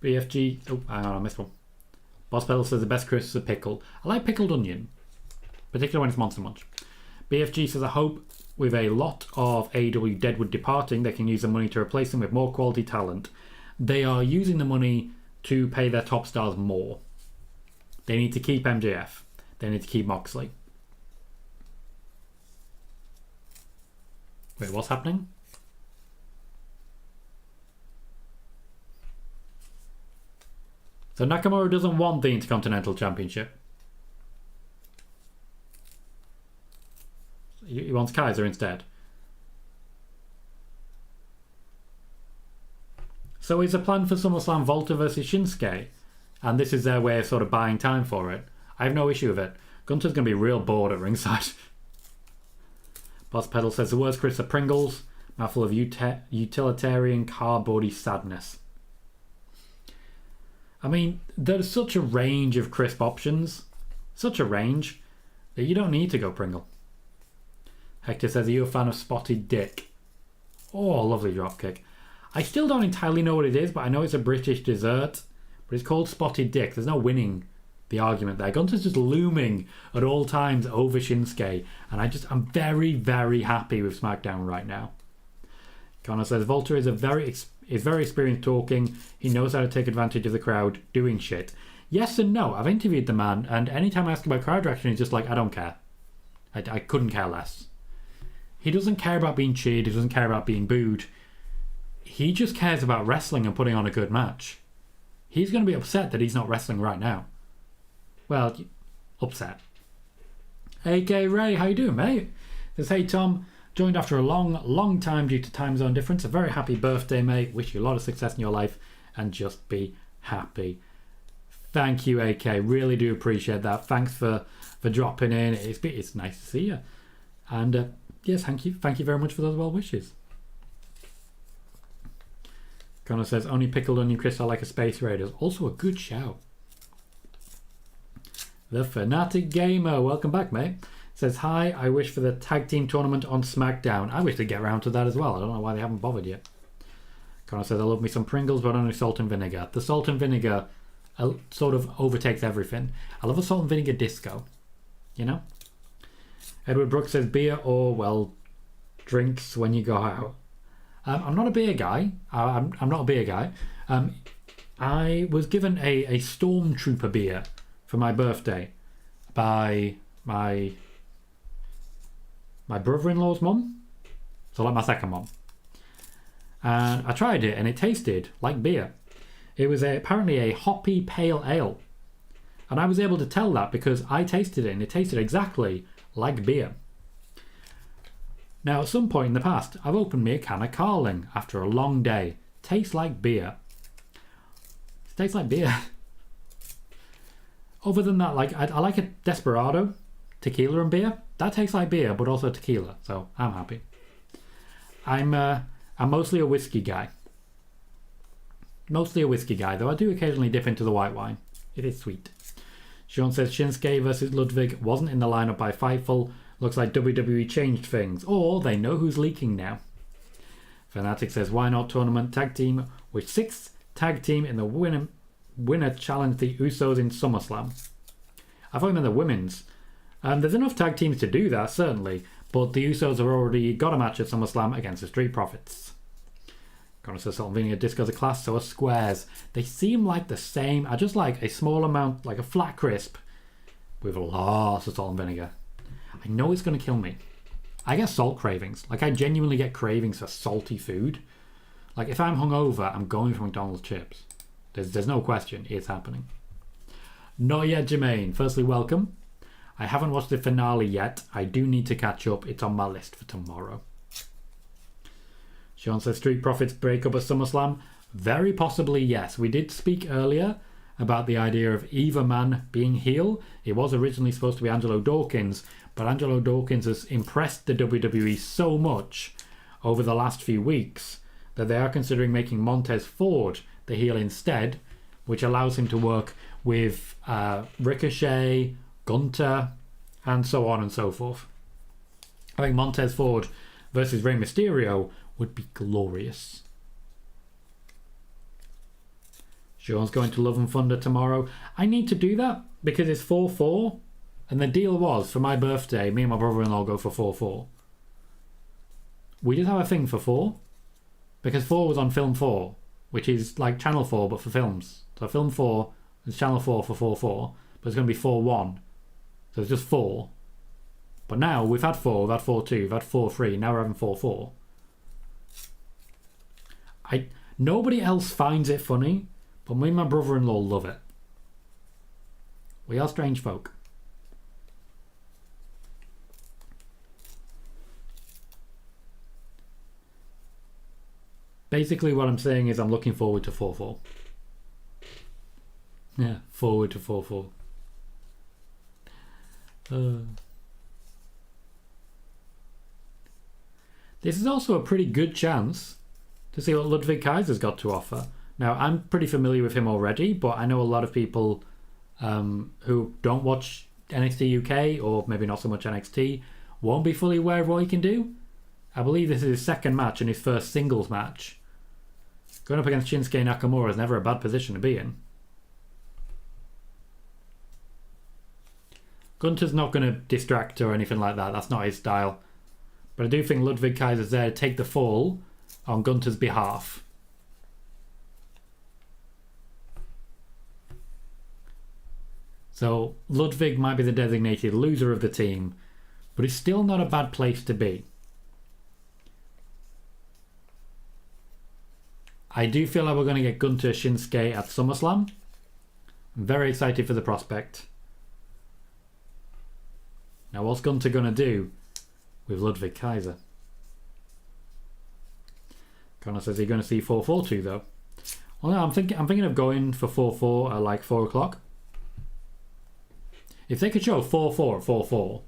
BFG. Oh, hang on, I missed one. Boss Pedal says the best crisp is a pickle. I like pickled onion, particularly when it's Monster Munch. BFG says, I hope with a lot of AEW Deadwood departing, they can use the money to replace them with more quality talent. They are using the money to pay their top stars more. They need to keep MJF. They need to keep Moxley. Wait, what's happening? So Nakamura doesn't want the Intercontinental Championship. He wants Kaiser instead. So is a plan for SummerSlam Volta versus Shinsuke? And this is their way of sort of buying time for it. I have no issue with it. Gunther's going to be real bored at ringside. Boss Pedal says the worst critics are Pringles. Mouthful of utilitarian cardboardy sadness. I mean, there's such a range of crisp options. Such a range that you don't need to go Pringle. Hector says, are you a fan of Spotted Dick? Oh, lovely dropkick. I still don't entirely know what it is, but I know it's a British dessert. But it's called Spotted Dick. There's no winning the argument there. Gunther's just looming at all times over Shinsuke. And I'm very, very happy with SmackDown right now. Connor says, Volta is very experienced talking. He knows how to take advantage of the crowd doing shit. Yes and no. I've interviewed the man, and anytime I ask about crowd reaction, he's just like, I don't care. I couldn't care less. He doesn't care about being cheered. He doesn't care about being booed. He just cares about wrestling and putting on a good match. He's going to be upset that he's not wrestling right now. Well, upset. AK Ray, how you doing, mate? Says, hey Tom, joined after a long time due to time zone difference. A very happy birthday, mate. Wish you a lot of success in your life and just be happy. Thank you, AK. Really do appreciate that. Thanks for dropping in. It's nice to see you. And yes, thank you. Thank you very much for those well wishes. Connor says, only pickled onion crisps are like a Space Raiders. Also a good shout. The Fanatic Gamer, welcome back, mate. Says, hi, I wish for the tag team tournament on SmackDown. I wish to get around to that as well. I don't know why they haven't bothered yet. Connor says, I love me some Pringles, but only salt and vinegar. The salt and vinegar sort of overtakes everything. I love a salt and vinegar disco. You know? Edward Brooks says, beer or, well, drinks when you go out. I'm not a beer guy. I'm not a beer guy. I was given a Stormtrooper beer for my birthday by my brother-in-law's mum. So like my second mum. And I tried it and it tasted like beer. It was apparently a hoppy pale ale. And I was able to tell that because I tasted it and it tasted exactly like beer. Now, at some point in the past, I've opened me a can of Carling after a long day. tastes like beer. It tastes like beer. Other than that, like I like a Desperado, tequila and beer. That tastes like beer, but also tequila, so I'm happy. I'm mostly a whiskey guy. Mostly a whiskey guy, though I do occasionally dip into the white wine. It is sweet. Sean says Shinsuke versus Ludwig wasn't in the lineup by Fightful. Looks like WWE changed things, or they know who's leaking now. Fanatic says why not tournament tag team with 6th tag team in the winner challenge the Usos in SummerSlam. I thought you meant the women's. There's enough tag teams to do that, certainly, but the Usos have already got a match at SummerSlam against the Street Profits. Connor says salt and vinegar discos a class, so are squares. They seem like the same. I just like a small amount, like a flat crisp, with lots of salt and vinegar. I know it's going to kill me. I get salt cravings. Like, I genuinely get cravings for salty food. Like, if I'm hungover, I'm going for McDonald's chips. There's no question. It's happening. Not yet, Jermaine. Firstly, welcome. I haven't watched the finale yet. I do need to catch up. It's on my list for tomorrow. Sean says Street Profits break up at SummerSlam. Very possibly, yes. We did speak earlier about the idea of either man being heel. It was originally supposed to be Angelo Dawkins, but Angelo Dawkins has impressed the WWE so much over the last few weeks that they are considering making Montez Ford the heel instead, which allows him to work with Ricochet, Gunther, and so on and so forth. I think Montez Ford versus Rey Mysterio would be glorious. Sean's going to Love and Thunder tomorrow. I need to do that because it's 4-4, and the deal was for my birthday, me and my brother-in-law go for 4-4. We did have a thing for 4 because 4 was on Film 4, which is like Channel 4 but for films. So Film 4 is Channel 4 for 4-4, but it's going to be 4-1. So it's just 4. But now we've had 4, we've had 4-2, we've had 4-3, now we're having 4-4. Nobody else finds it funny, but me and my brother-in-law love it. We are strange folk. Basically what I'm saying is I'm looking forward to 4-4. Yeah, forward to 4-4. This is also a pretty good chance to see what Ludwig Kaiser's got to offer. Now, I'm pretty familiar with him already, but I know a lot of people who don't watch NXT UK, or maybe not so much NXT, won't be fully aware of what he can do. I believe this is his second match and his first singles match. Going up against Shinsuke Nakamura is never a bad position to be in. Gunther's not going to distract or anything like that. That's not his style. But I do think Ludwig Kaiser's there to take the fall on Gunther's behalf. So Ludwig might be the designated loser of the team, but it's still not a bad place to be. I do feel like we're going to get Gunther Shinsuke at SummerSlam. I'm very excited for the prospect. Now, what's Gunther going to do with Ludwig Kaiser? Connor says, are you going to see 4-4-2 though? Well, no, I'm thinking of going for 4-4 at like 4 o'clock. If they could show 4-4 at 4-4,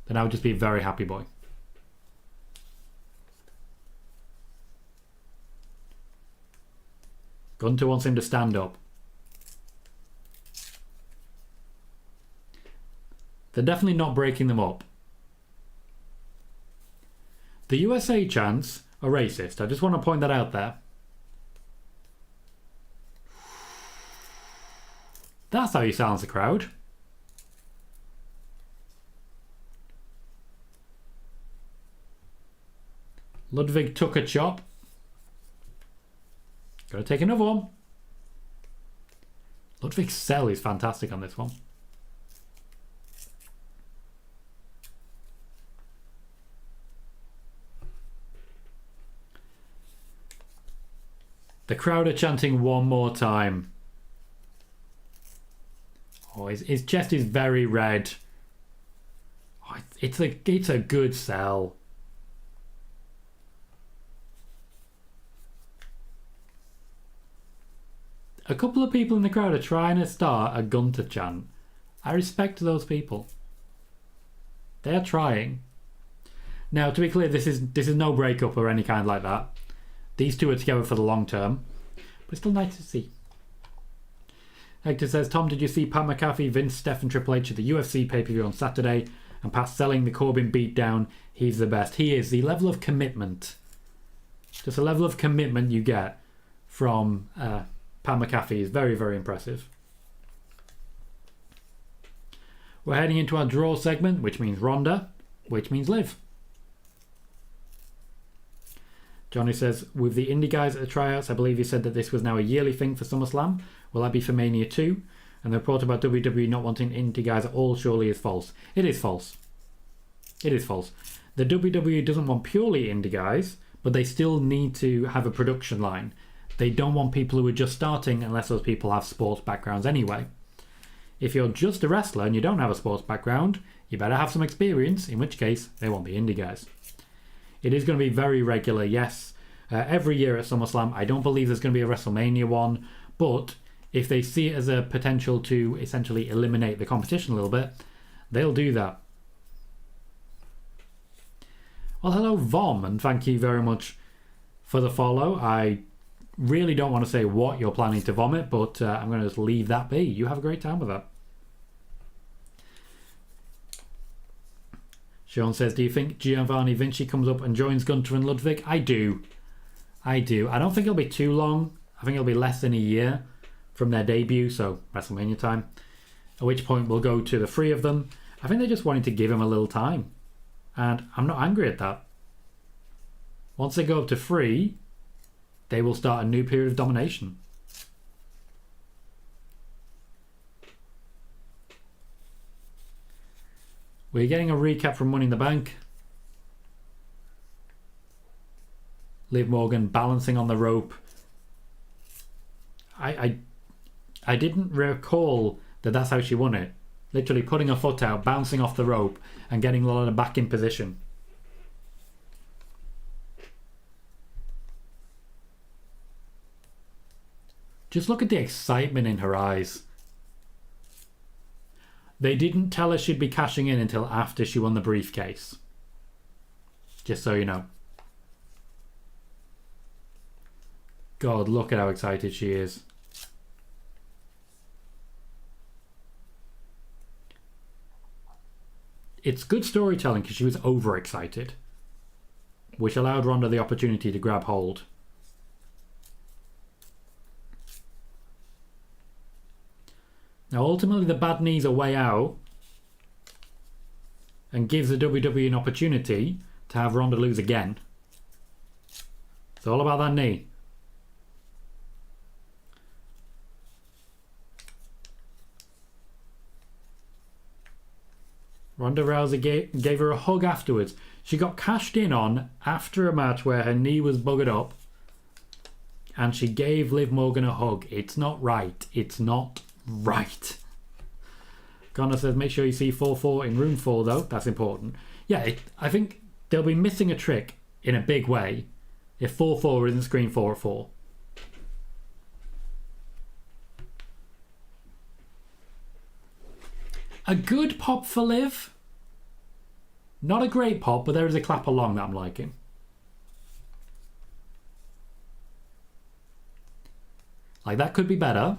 then I would just be a very happy boy. Gunther wants him to stand up. They're definitely not breaking them up. The USA chants are racist. I just want to point that out there. That's how you silence the crowd. Ludwig took a chop. Gotta take another one. Ludwig's sell is fantastic on this one. The crowd are chanting one more time. Oh, his chest is very red. Oh, it's a good sell. A couple of people in the crowd are trying to start a Gunther chant. I respect those people. They are trying. Now, to be clear, this is no breakup or any kind like that. These two are together for the long term. But it's still nice to see. Hector says, Tom, did you see Pat McAfee, Vince, Steph and Triple H at the UFC pay-per-view on Saturday? And Pat selling the Corbin beatdown. He's the best. He is. The level of commitment. Just a level of commitment you get from Pat McAfee is very, very impressive. We're heading into our draw segment, which means Ronda, which means Liv. Johnny says, with the indie guys at the tryouts, I believe you said that this was now a yearly thing for SummerSlam. Will that be for Mania 2? And the report about WWE not wanting indie guys at all surely is false. It is false. It is false. The WWE doesn't want purely indie guys, but they still need to have a production line. They don't want people who are just starting unless those people have sports backgrounds anyway. If you're just a wrestler and you don't have a sports background, you better have some experience, in which case they want the indie guys. It is going to be very regular, yes. Every year at SummerSlam, I don't believe there's going to be a WrestleMania one, but if they see it as a potential to essentially eliminate the competition a little bit, they'll do that. Well, hello Vom, and thank you very much for the follow. I really don't want to say what you're planning to vomit, but I'm going to just leave that be. You have a great time with that. Sean says, do you think Giovanni Vinci comes up and joins Gunther and Ludwig? I do. I don't think it'll be too long. I think it'll be less than a year from their debut, so WrestleMania time. At which point we'll go to the three of them. I think they just wanted to give him a little time. And I'm not angry at that. Once they go up to 3, they will start a new period of domination. We're getting a recap from Money in the Bank. Liv Morgan balancing on the rope. I didn't recall that that's how she won it. Literally putting her foot out, bouncing off the rope, and getting Lana back in position. Just look at the excitement in her eyes. They didn't tell her she'd be cashing in until after she won the briefcase. Just so you know. God, look at how excited she is. It's good storytelling because she was overexcited, which allowed Ronda the opportunity to grab hold. Now ultimately the bad knee's a way out and gives the WWE an opportunity to have Ronda lose again. It's all about that knee. Ronda Rousey gave her a hug afterwards. She got cashed in on after a match where her knee was buggered up, and she gave Liv Morgan a hug. It's not right. It's not right. Connor says, make sure you see 4-4 in room 4 though. That's important. Yeah, I think they'll be missing a trick in a big way if 4-4 isn't screen 4 at 4. A good pop for Liv. Not a great pop, but there is a clap along that I'm liking. Like, that could be better.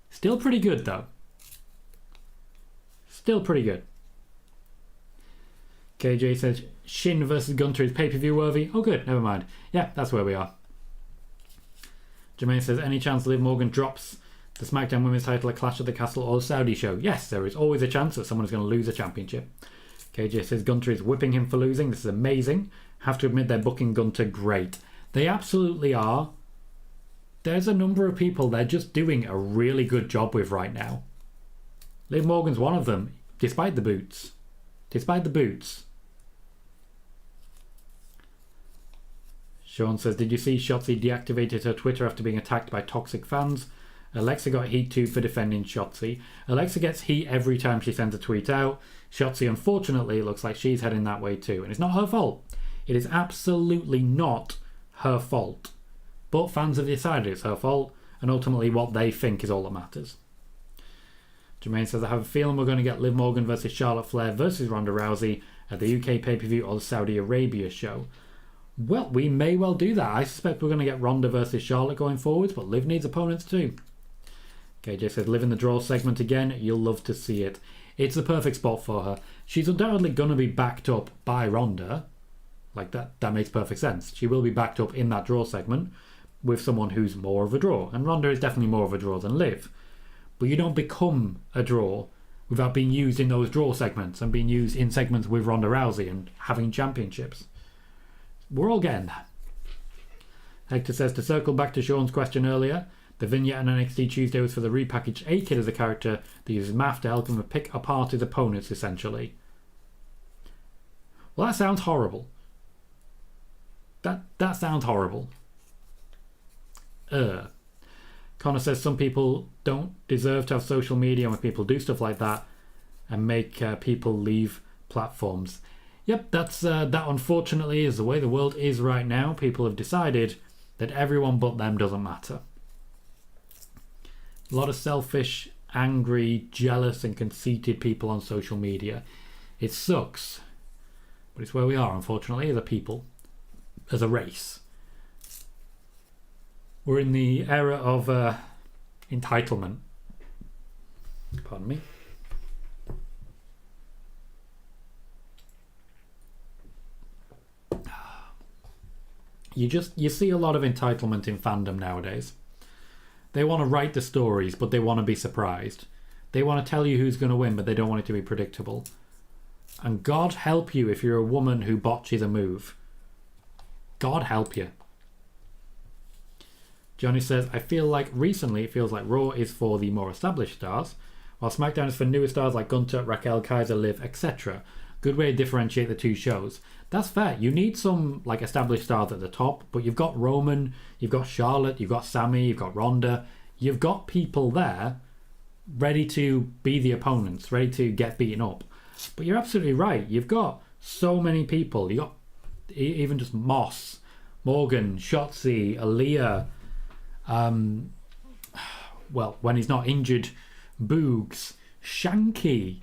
Still pretty good, though. Still pretty good. KJ says, Shin versus Gunther is pay-per-view worthy. Oh, good. Never mind. Yeah, that's where we are. Jermaine says, any chance Liv Morgan drops the SmackDown Women's title at Clash of the Castle or Saudi show? Yes, there is always a chance that someone is going to lose a championship. KJ says Gunther is whipping him for losing. This is amazing. Have to admit they're booking Gunther great. They absolutely are. There's a number of people they're just doing a really good job with right now. Liv Morgan's one of them, despite the boots. Despite the boots. Sean says, did you see Shotzi deactivated her Twitter after being attacked by toxic fans? Alexa got heat too for defending Shotzi. Alexa gets heat every time she sends a tweet out. Shotzi, unfortunately, looks like she's heading that way too. And it's not her fault. It is absolutely not her fault. But fans have decided it's her fault, and ultimately what they think is all that matters. Jermaine says, I have a feeling we're going to get Liv Morgan versus Charlotte Flair versus Ronda Rousey at the UK pay-per-view or the Saudi Arabia show. Well, we may well do that. I suspect we're going to get Ronda versus Charlotte going forwards, but Liv needs opponents too. KJ says, Liv in the draw segment again. You'll love to see it. It's the perfect spot for her. She's undoubtedly going to be backed up by Ronda. Like, that makes perfect sense. She will be backed up in that draw segment with someone who's more of a draw. And Ronda is definitely more of a draw than Liv. But you don't become a draw without being used in those draw segments and being used in segments with Ronda Rousey and having championships. We're all getting that. Hector says, to circle back to Sean's question earlier, the vignette on NXT Tuesday was for the repackaged A-Kid as a character that uses math to help him pick apart his opponents, essentially. Well, that sounds horrible. That sounds horrible. Connor says some people don't deserve to have social media when people do stuff like that and make people leave platforms. Yep, that unfortunately is the way the world is right now. People have decided that everyone but them doesn't matter. A lot of selfish, angry, jealous and conceited people on social media. It sucks. But it's where we are, unfortunately, as a people. As a race. We're in the era of entitlement. Pardon me. You see a lot of entitlement in fandom nowadays. They want to write the stories, but they want to be surprised. They want to tell you who's going to win, but they don't want it to be predictable. And God help you if you're a woman who botches a move. God help you. Johnny says, I feel like recently it feels like Raw is for the more established stars, while SmackDown is for newer stars like Gunther, Raquel, Kaiser, Liv, etc. Good way to differentiate the two shows. That's fair. You need some like established stars at the top, but you've got Roman, you've got Charlotte, you've got Sammy, you've got Ronda. You've got people there ready to be the opponents, ready to get beaten up. But you're absolutely right. You've got so many people. You got even just Moss, Morgan, Shotzi, Aaliyah. Well, when he's not injured, Boogs, Shanky.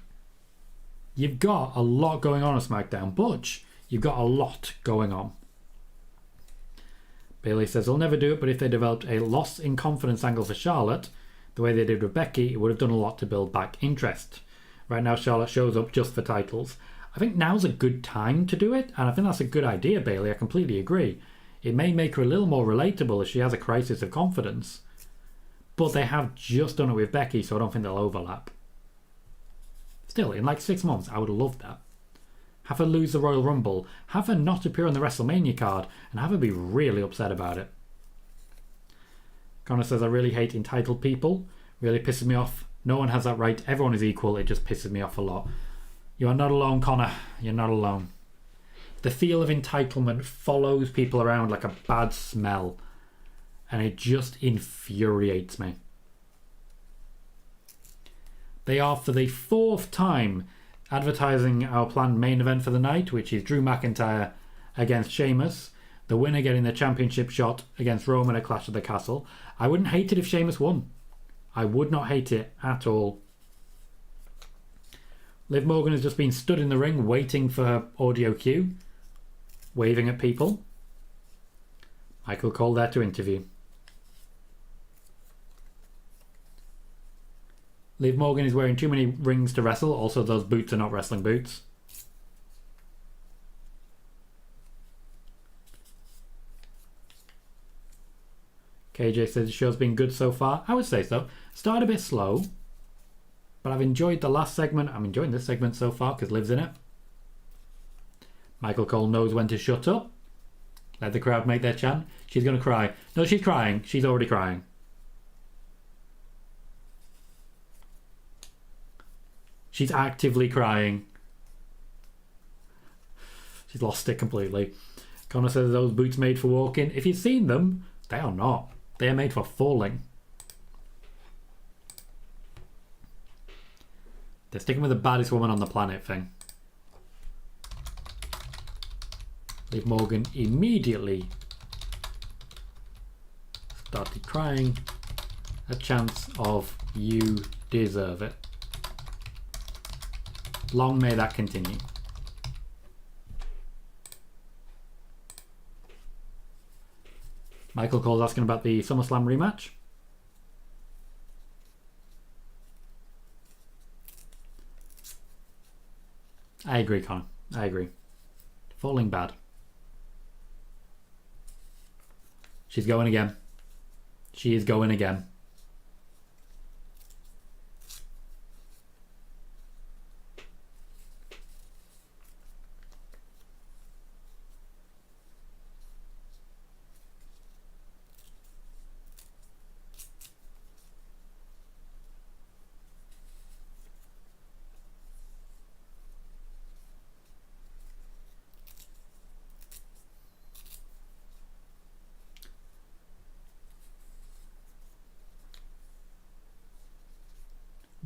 You've got a lot going on SmackDown. Butch, you've got a lot going on. Bailey says, they'll never do it, but if they developed a loss in confidence angle for Charlotte, the way they did with Becky, it would have done a lot to build back interest. Right now, Charlotte shows up just for titles. I think now's a good time to do it, and I think that's a good idea, Bailey. I completely agree. It may make her a little more relatable if she has a crisis of confidence. But they have just done it with Becky, so I don't think they'll overlap. Still, in like 6 months, I would love that. Have her lose the Royal Rumble, have her not appear on the WrestleMania card, and have her be really upset about it. Connor says, I really hate entitled people. Really pisses me off. No one has that right. Everyone is equal. It just pisses me off a lot. You are not alone, Connor. You're not alone. The feel of entitlement follows people around like a bad smell. And it just infuriates me. They are, for the 4th time, advertising our planned main event for the night, which is Drew McIntyre against Sheamus. The winner getting the championship shot against Roman at Clash of the Castle. I wouldn't hate it if Sheamus won. I would not hate it at all. Liv Morgan has just been stood in the ring waiting for her audio cue, waving at people. Michael Cole there to interview. Liv Morgan is wearing too many rings to wrestle. Also, those boots are not wrestling boots. KJ says the show's been good so far. I would say so. Started a bit slow, but I've enjoyed the last segment. I'm enjoying this segment so far because Liv's in it. Michael Cole knows when to shut up. Let the crowd make their chant. She's going to cry. No, she's crying. She's already crying. She's actively crying. She's lost it completely. Connor says, are those boots made for walking? If you've seen them, they are not. They are made for falling. They're sticking with the baddest woman on the planet thing. Liv Morgan immediately started crying. A chance of you deserve it. Long may that continue. Michael Cole's asking about the SummerSlam rematch. I agree, Connor. I agree. Falling bad. She's going again. She is going again.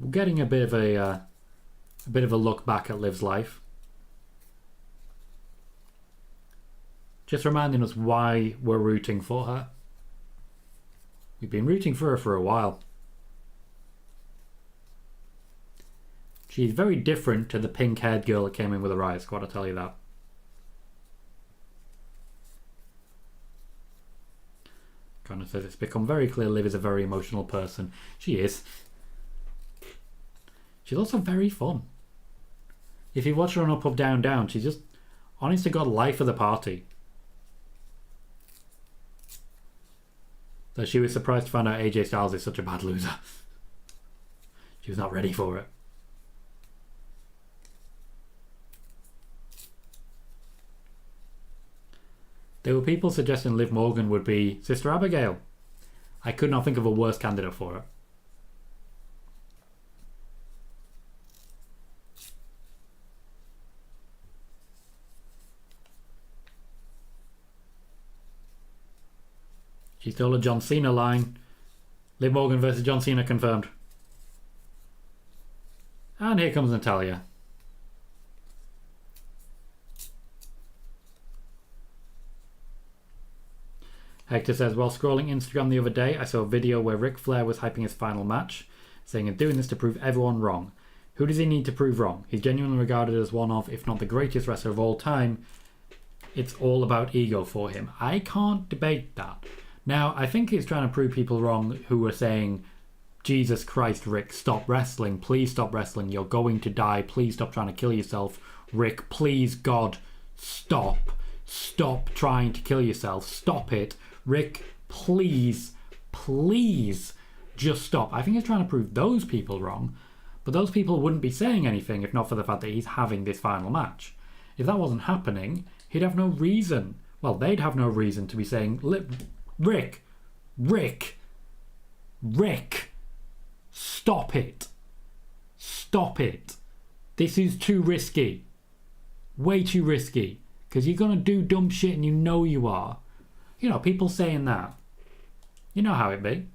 We're getting a bit of a look back at Liv's life. Just reminding us why we're rooting for her. We've been rooting for her for a while. She's very different to the pink-haired girl that came in with the Riot Squad, I'll tell you that. Connor says it's become very clear Liv is a very emotional person. She is. She's also very fun. If you watch her on Up, Up, Down, Down, she's just, honest to God, life of the party. So she was surprised to find out AJ Styles is such a bad loser. She was not ready for it. There were people suggesting Liv Morgan would be Sister Abigail. I could not think of a worse candidate for her. She stole a John Cena line. Liv Morgan versus John Cena confirmed. And here comes Natalya. Hector says, while scrolling Instagram the other day, I saw a video where Ric Flair was hyping his final match, saying he's doing this to prove everyone wrong. Who does he need to prove wrong? He's genuinely regarded as one of, if not the greatest wrestler of all time. It's all about ego for him. I can't debate that. Now, I think he's trying to prove people wrong who are saying, Jesus Christ, Rick, stop wrestling. Please stop wrestling. You're going to die. Please stop trying to kill yourself. Rick, please, God, stop. Stop trying to kill yourself. Stop it. Rick, please, please, just stop. I think he's trying to prove those people wrong, but those people wouldn't be saying anything if not for the fact that he's having this final match. If that wasn't happening, he'd have no reason. Well, they'd have no reason to be saying, Rick, stop it. Stop it. This is too risky. Way too risky. Because you're going to do dumb shit and you know you are. You know, people saying that. You know how it be.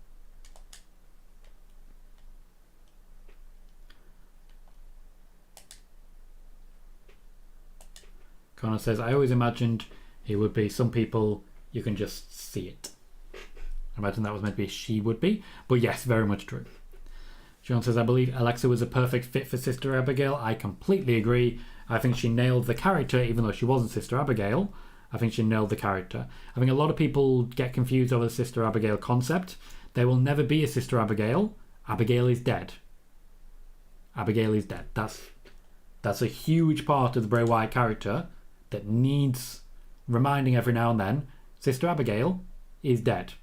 Connor says, I always imagined it would be some people you can just see it. I imagine that was meant to be a she would be. But yes, very much true. John says, I believe Alexa was a perfect fit for Sister Abigail. I completely agree. I think she nailed the character, even though she wasn't Sister Abigail. I think she nailed the character. I think a lot of people get confused over the Sister Abigail concept. There will never be a Sister Abigail. Abigail is dead. Abigail is dead. That's a huge part of the Bray Wyatt character that needs reminding every now and then. Sister Abigail is dead.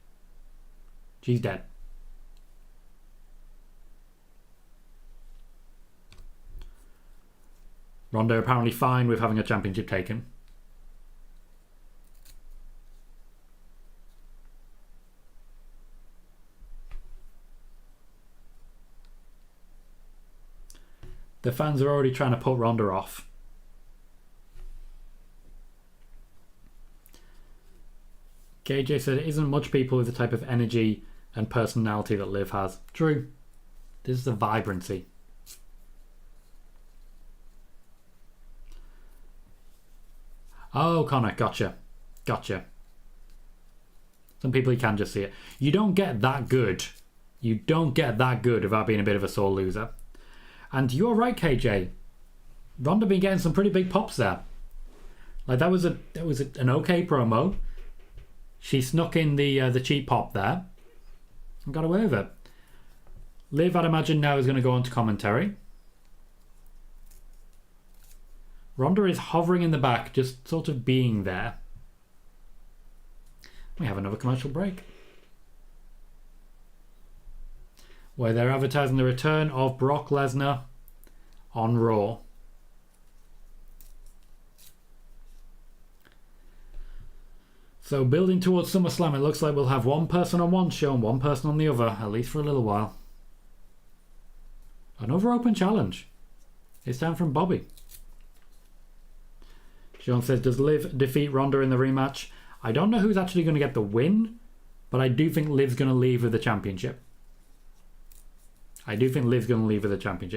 She's dead. Ronda apparently fine with having a championship taken. The fans are already trying to put Ronda off. KJ said it isn't much people with the type of energy and personality that Liv has. True. This is the vibrancy. Oh, Connor, gotcha. Some people you can just see it. You don't get that good. You don't get that good without being a bit of a sore loser. And you're right, KJ. Ronda been getting some pretty big pops there. Like that was an okay promo. She snuck in the cheap pop there and got away with it. Liv, I'd imagine now, is going to go on to commentary. Ronda is hovering in the back, just sort of being there. We have another commercial break, where they're advertising the return of Brock Lesnar on Raw. So building towards SummerSlam, it looks like we'll have one person on one show and one person on the other, at least for a little while. Another open challenge. It's time from Bobby. Sean says, does Liv defeat Ronda in the rematch? I don't know who's actually going to get the win, but I do think Liv's going to leave with the championship.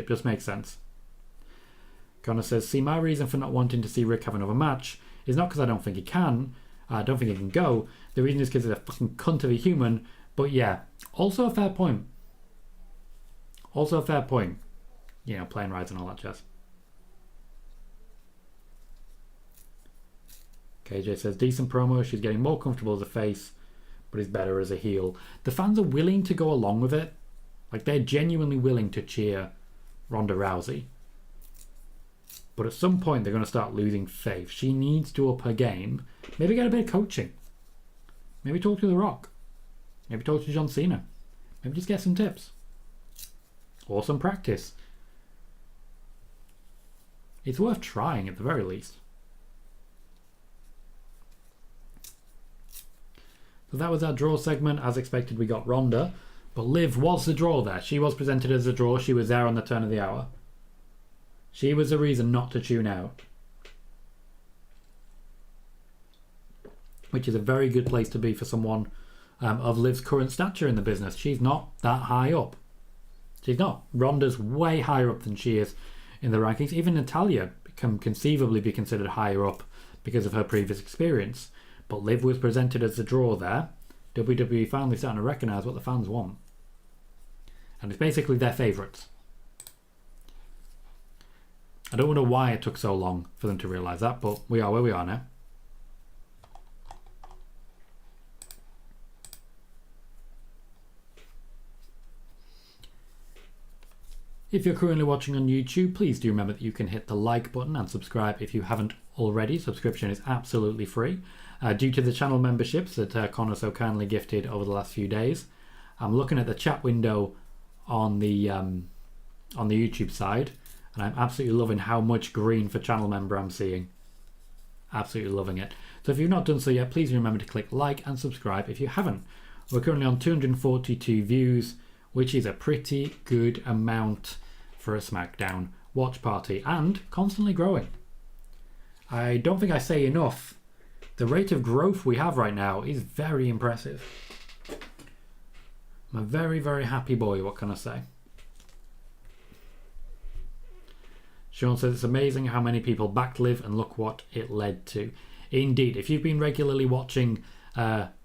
Just makes sense. Connor says, see, my reason for not wanting to see Rick have another match is not because I don't think he can. I don't think he can go. The reason is because he's a fucking cunt of a human. But yeah, also a fair point. You know, plane rides and all that jazz. KJ says, decent promo. She's getting more comfortable as a face, but is better as a heel. The fans are willing to go along with it. Like, they're genuinely willing to cheer Ronda Rousey. But at some point, they're going to start losing faith. She needs to up her game. Maybe get a bit of coaching. Maybe talk to The Rock. Maybe talk to John Cena. Maybe just get some tips. Or some practice. It's worth trying at the very least. So that was our draw segment. As expected, we got Ronda. But Liv was the draw there. She was presented as a draw. She was there on the turn of the hour. She was the reason not to tune out. Which is a very good place to be for someone of Liv's current stature in the business. She's not that high up. She's not. Ronda's way higher up than she is in the rankings. Even Natalya can conceivably be considered higher up because of her previous experience. But Liv was presented as the draw there. WWE finally starting to recognise what the fans want. And it's basically their favourites. I don't know why it took so long for them to realise that, but we are where we are now. If you're currently watching on YouTube, please do remember that you can hit the like button and subscribe if you haven't already. Subscription is absolutely free. Due to the channel memberships that Connor so kindly gifted over the last few days, I'm looking at the chat window on the YouTube side, and I'm absolutely loving how much green for channel member I'm seeing. Absolutely loving it. So if you've not done so yet, please remember to click like and subscribe if you haven't. We're currently on 242 views, which is a pretty good amount for a Smackdown watch party, and constantly growing. I don't think I say enough. The rate of growth we have right now is very impressive. I'm a very, very happy boy, what can I say? Sean says, it's amazing how many people backed Liv and look what it led to. Indeed, if you've been regularly watching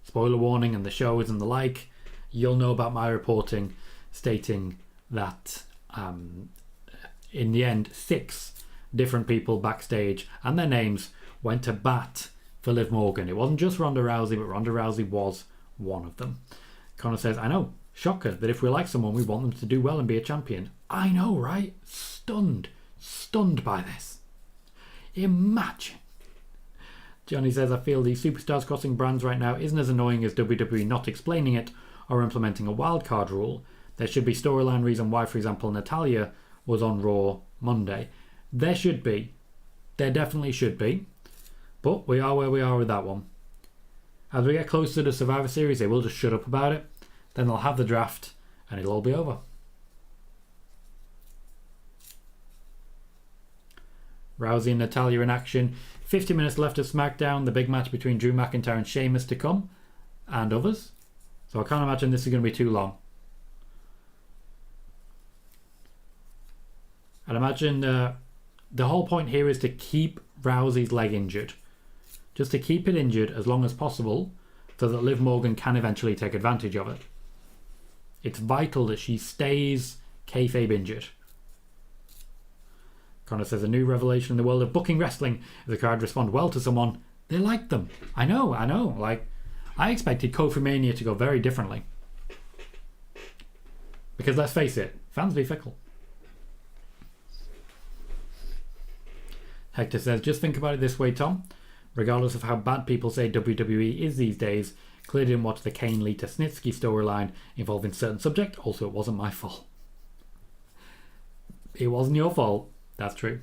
Spoiler Warning and the shows and the like, you'll know about my reporting stating that in the end, 6 different people backstage and their names went to bat for Liv Morgan. It wasn't just Ronda Rousey, but Ronda Rousey was one of them. Connor says, I know, shocker that if we like someone, we want them to do well and be a champion. I know, right? Stunned by this. Imagine. Johnny says, I feel the superstars crossing brands right now isn't as annoying as WWE not explaining it or implementing a wildcard rule. There should be storyline reason why, for example, Natalya was on Raw Monday. There should be. There definitely should be. But we are where we are with that one. As we get closer to the Survivor Series, they will just shut up about it. Then they'll have the draft and it'll all be over. Rousey and Natalya in action. 50 minutes left of SmackDown. The big match between Drew McIntyre and Sheamus to come. And others. So I can't imagine this is going to be too long. I'd imagine the whole point here is to keep Rousey's leg injured. Just to keep it injured as long as possible so that Liv Morgan can eventually take advantage of it. It's vital that she stays kayfabe injured. Connor says, a new revelation in the world of booking wrestling. If the crowd respond well to someone, they like them. I know. Like, I expected Kofi Mania to go very differently. Because let's face it, fans be fickle. Hector says, just think about it this way, Tom. Regardless of how bad people say WWE is these days, clearly didn't watch the Kane Lita Snitsky storyline involving certain subject. Also, it wasn't my fault. It wasn't your fault. That's true.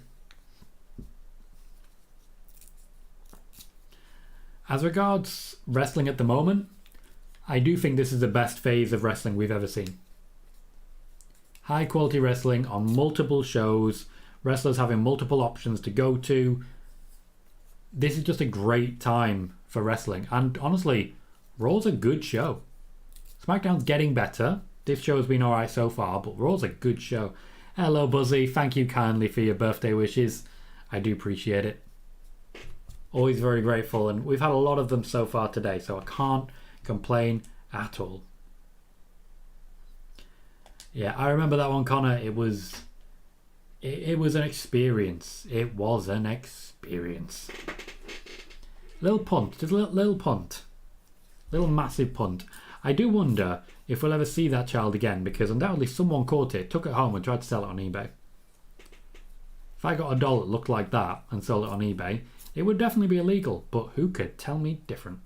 As regards wrestling at the moment, I do think this is the best phase of wrestling we've ever seen. High quality wrestling on multiple shows, wrestlers having multiple options to go to. This is just a great time for wrestling. And honestly, Raw's a good show. SmackDown's getting better. This show has been alright so far, but Raw's a good show. Hello, Buzzy. Thank you kindly for your birthday wishes. I do appreciate it. Always very grateful, and we've had a lot of them so far today, so I can't complain at all. Yeah, I remember that one, Connor. It was an experience. It was an experience. Little punt, just a little punt. Little massive punt. I do wonder if we'll ever see that child again, because undoubtedly someone caught it, took it home and tried to sell it on eBay. If I got a doll that looked like that and sold it on eBay, it would definitely be illegal, but who could tell me different?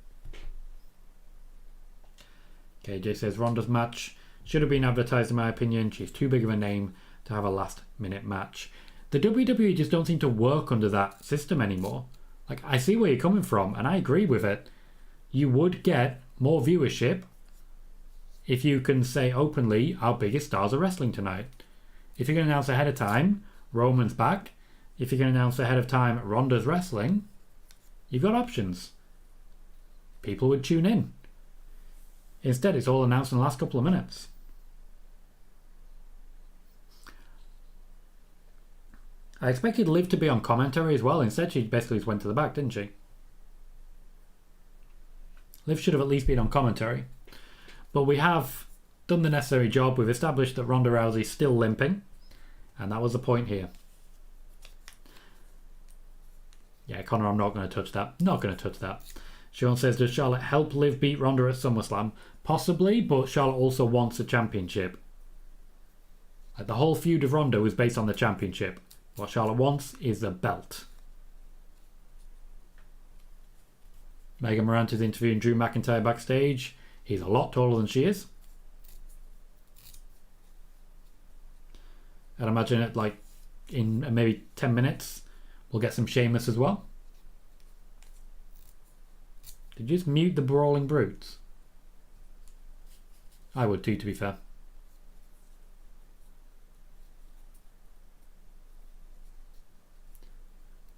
KJ says, Ronda's match should have been advertised in my opinion. She's too big of a name to have a last minute match. The WWE just don't seem to work under that system anymore. Like, I see where you're coming from, and I agree with it. You would get more viewership if you can say openly our biggest stars are wrestling tonight. If you can announce ahead of time Roman's back, if you can announce ahead of time Ronda's wrestling, you've got options. People would tune in. Instead, it's all announced in the last couple of minutes. I expected Liv to be on commentary as well. Instead, she basically just went to the back, didn't she? Liv should have at least been on commentary. But we have done the necessary job. We've established that Ronda Rousey's still limping. And that was the point here. Yeah, Connor, I'm not going to touch that. Not going to touch that. Sean says, does Charlotte help Liv beat Ronda at SummerSlam? Possibly, but Charlotte also wants a championship. Like, the whole feud of Ronda was based on the championship. What Charlotte wants is the belt. Megan Morant is interviewing Drew McIntyre backstage. He's a lot taller than she is. I'd imagine it, like, in maybe 10 minutes, we'll get some Sheamus as well. Did you just mute the Brawling Brutes? I would too, to be fair.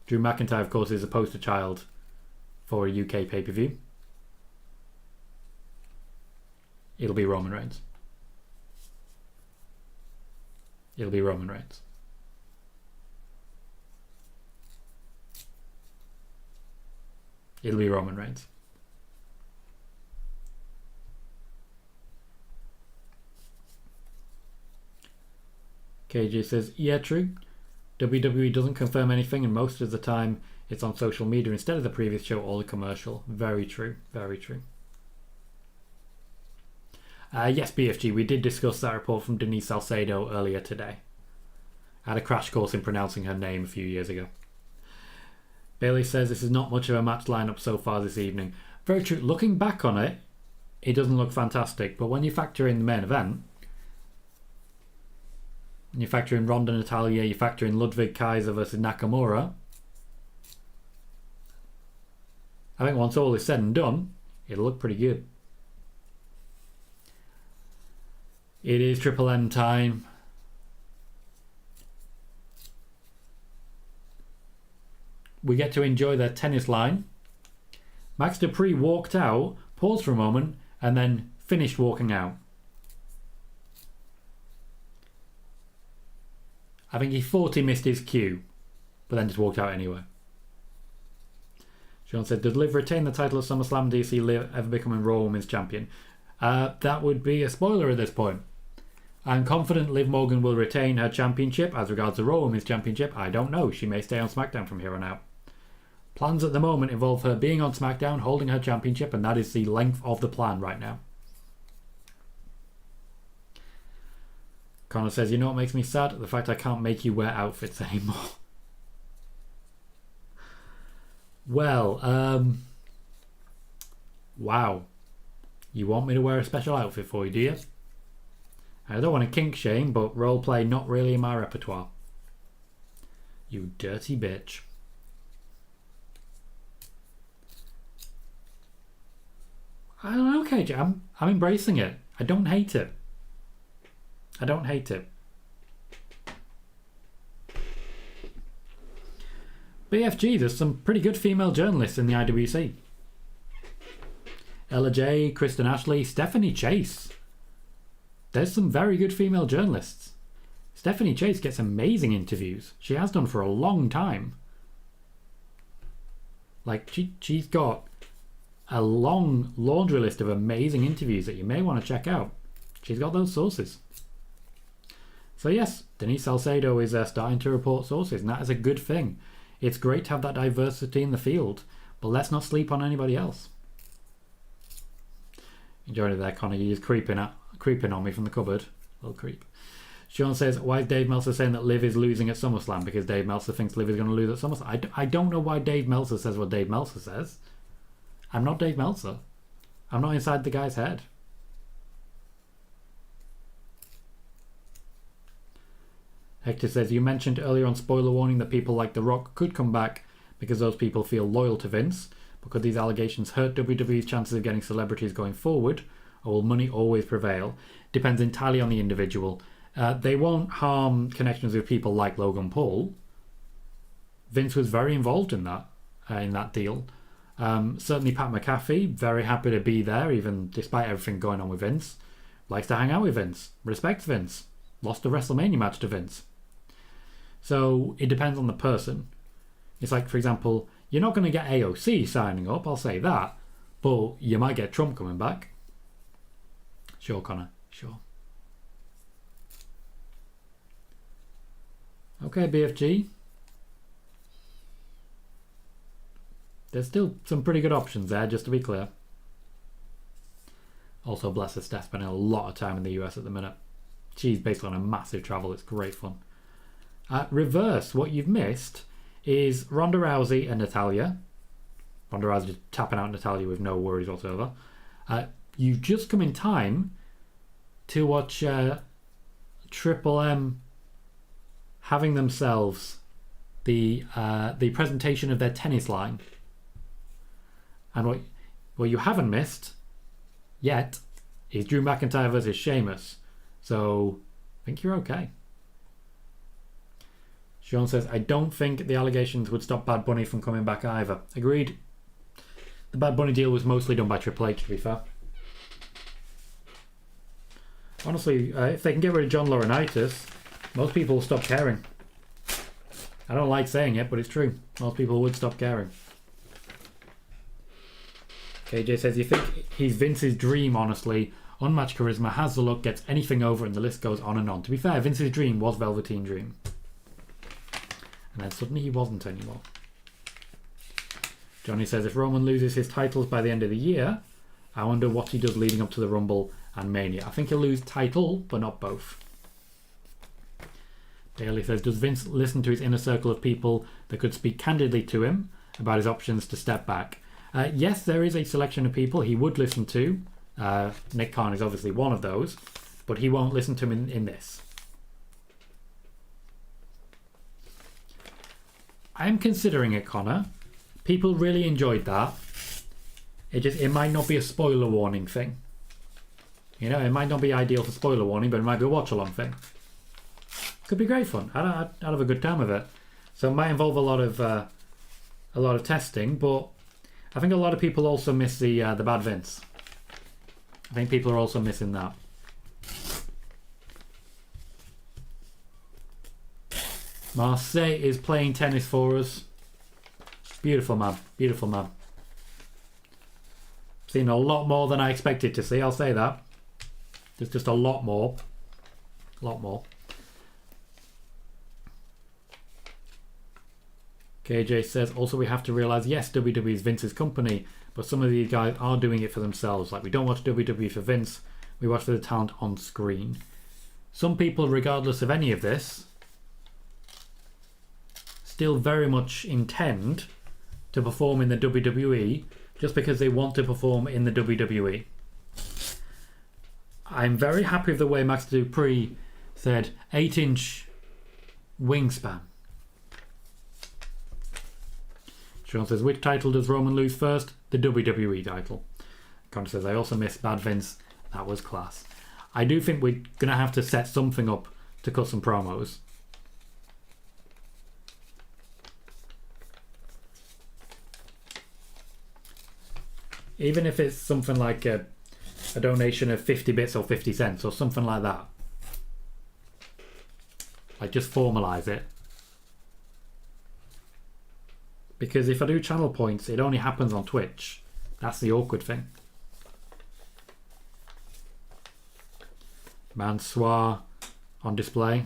Drew McIntyre, of course, is a poster child for a UK pay-per-view. It'll be Roman Reigns. It'll be Roman Reigns. It'll be Roman Reigns. KJ says, yeah, true. WWE doesn't confirm anything, and most of the time it's on social media instead of the previous show or the commercial. Very true. Very true. Yes, BFG, we did discuss that report from Denise Salcedo earlier today. I had a crash course in pronouncing her name a few years ago. Bailey says this is not much of a match lineup so far this evening. Very true. Looking back on it, it doesn't look fantastic, but when you factor in the main event, you factor in Ronda Natalia, you factor in Ludwig Kaiser versus Nakamura, I think once all is said and done, it'll look pretty good. It is Triple M time. We get to enjoy their tennis line. Max Dupri walked out, paused for a moment, and then finished walking out. I think he thought he missed his cue, but then just walked out anyway. John said, "Did Liv retain the title of SummerSlam? Do you see Liv ever becoming Raw Women's Champion?" That would be a spoiler at this point. I'm confident Liv Morgan will retain her championship. As regards the Raw Women's Championship, I don't know. She may stay on SmackDown from here on out. Plans at the moment involve her being on SmackDown, holding her championship, and that is the length of the plan right now. Connor says, "You know what makes me sad? The fact I can't make you wear outfits anymore." Well, wow. You want me to wear a special outfit for you, do you? I don't want to kink shame, but roleplay not really in my repertoire. You dirty bitch. I'm okay, I'm embracing it. I don't hate it. I don't hate it. BFG, there's some pretty good female journalists in the IWC. Ella J, Kristen Ashley, Stephanie Chase. There's some very good female journalists. Stephanie Chase gets amazing interviews. She has done for a long time. Like, she's got a long laundry list of amazing interviews that you may want to check out. She's got those sources. So yes, Denise Salcedo is starting to report sources, and that is a good thing. It's great to have that diversity in the field, but let's not sleep on anybody else. Enjoying it there, Connor. You're just creeping on me from the cupboard. Little creep. Sean says, "Why is Dave Meltzer saying that Liv is losing at SummerSlam? Because Dave Meltzer thinks Liv is going to lose at SummerSlam." I don't know why Dave Meltzer says what Dave Meltzer says. I'm not Dave Meltzer. I'm not inside the guy's head. Hector says, "You mentioned earlier on spoiler warning that people like The Rock could come back because those people feel loyal to Vince. But could these allegations hurt WWE's chances of getting celebrities going forward? Or will money always prevail?" Depends entirely on the individual. They won't harm connections with people like Logan Paul. Vince was very involved in that deal. Certainly Pat McAfee, very happy to be there, even despite everything going on with Vince. Likes to hang out with Vince. Respects Vince. Lost a WrestleMania match to Vince. So it depends on the person. It's like, for example, you're not going to get AOC signing up, I'll say that. But you might get Trump coming back. Sure, Connor. Sure. Okay, BFG. There's still some pretty good options there, just to be clear. Also, bless her, Steph spending a lot of time in the US at the minute. She's basically on a massive travel. It's great fun. Reverse, what you've missed is Ronda Rousey and Natalya. Ronda Rousey just tapping out Natalya with no worries whatsoever. You've just come in time to watch Triple M having themselves the presentation of their tennis line. And what you haven't missed yet is Drew McIntyre versus Sheamus. So I think you're okay. Sean says, "I don't think the allegations would stop Bad Bunny from coming back either." Agreed. The Bad Bunny deal was mostly done by Triple H, to be fair. Honestly, if they can get rid of John Laurinaitis, most people will stop caring. I don't like saying it, but it's true. Most people would stop caring. KJ says, "You think he's Vince's dream, honestly. Unmatched charisma, has the look, gets anything over, and the list goes on and on." To be fair, Vince's dream was Velveteen Dream. And then suddenly he wasn't anymore. Johnny says, "If Roman loses his titles by the end of the year, I wonder what he does leading up to the Rumble and Mania." I think he'll lose title, but not both. Bailey says, "Does Vince listen to his inner circle of people that could speak candidly to him about his options to step back?" Yes, there is a selection of people he would listen to. Nick Khan is obviously one of those, but he won't listen to him in this. I'm considering it, Connor. People really enjoyed that. It might not be a spoiler warning thing. You know, it might not be ideal for spoiler warning, but it might be a watch-along thing. Could be great fun. I'd have a good time with it. So it might involve a lot of testing, but I think a lot of people also miss the bad Vince. I think people are also missing that. Marseille is playing tennis for us. Beautiful man. Beautiful man. Seen a lot more than I expected to see, I'll say that. There's just a lot more. A lot more. KJ says, also we have to realise, yes, WWE is Vince's company, but some of these guys are doing it for themselves. Like, we don't watch WWE for Vince, we watch for the talent on screen. Some people, regardless of any of this, still very much intend to perform in the WWE just because they want to perform in the WWE. I'm very happy with the way Max Dupri said 8-inch wingspan. Sean says, which title does Roman lose first? The WWE title. Connor says, I also miss Bad Vince. That was class. I do think we're going to have to set something up to cut some promos. Even if it's something like a donation of 50 bits or 50 cents or something like that. Like, just formalise it. Because if I do channel points, it only happens on Twitch. That's the awkward thing. Mansoir on display.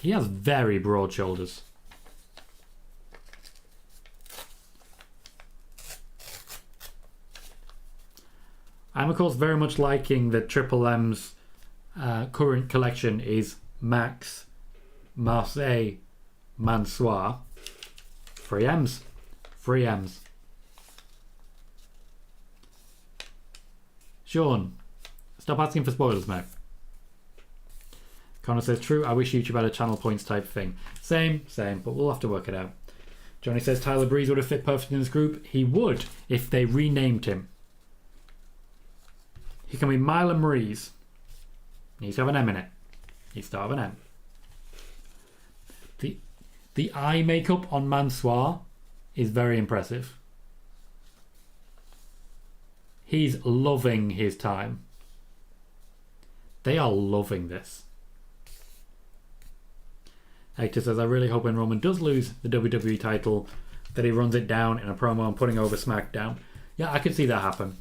He has very broad shoulders. I'm of course very much liking that Triple M's current collection is Max, Marseille, Mansoir. 3 M's. 3 M's. Sean, stop asking for spoilers, mate. Connor says, true, I wish YouTube had a channel points type thing. Same, but we'll have to work it out. Johnny says, Tyler Breeze would have fit perfectly in this group. He would if they renamed him. He can be Mila Breeze. Needs to have an M in it. Needs to have an M. The eye makeup on Mansoir is very impressive. He's loving his time. They are loving this. Hector says, I really hope when Roman does lose the WWE title that he runs it down in a promo and putting over SmackDown. Yeah, I could see that happen.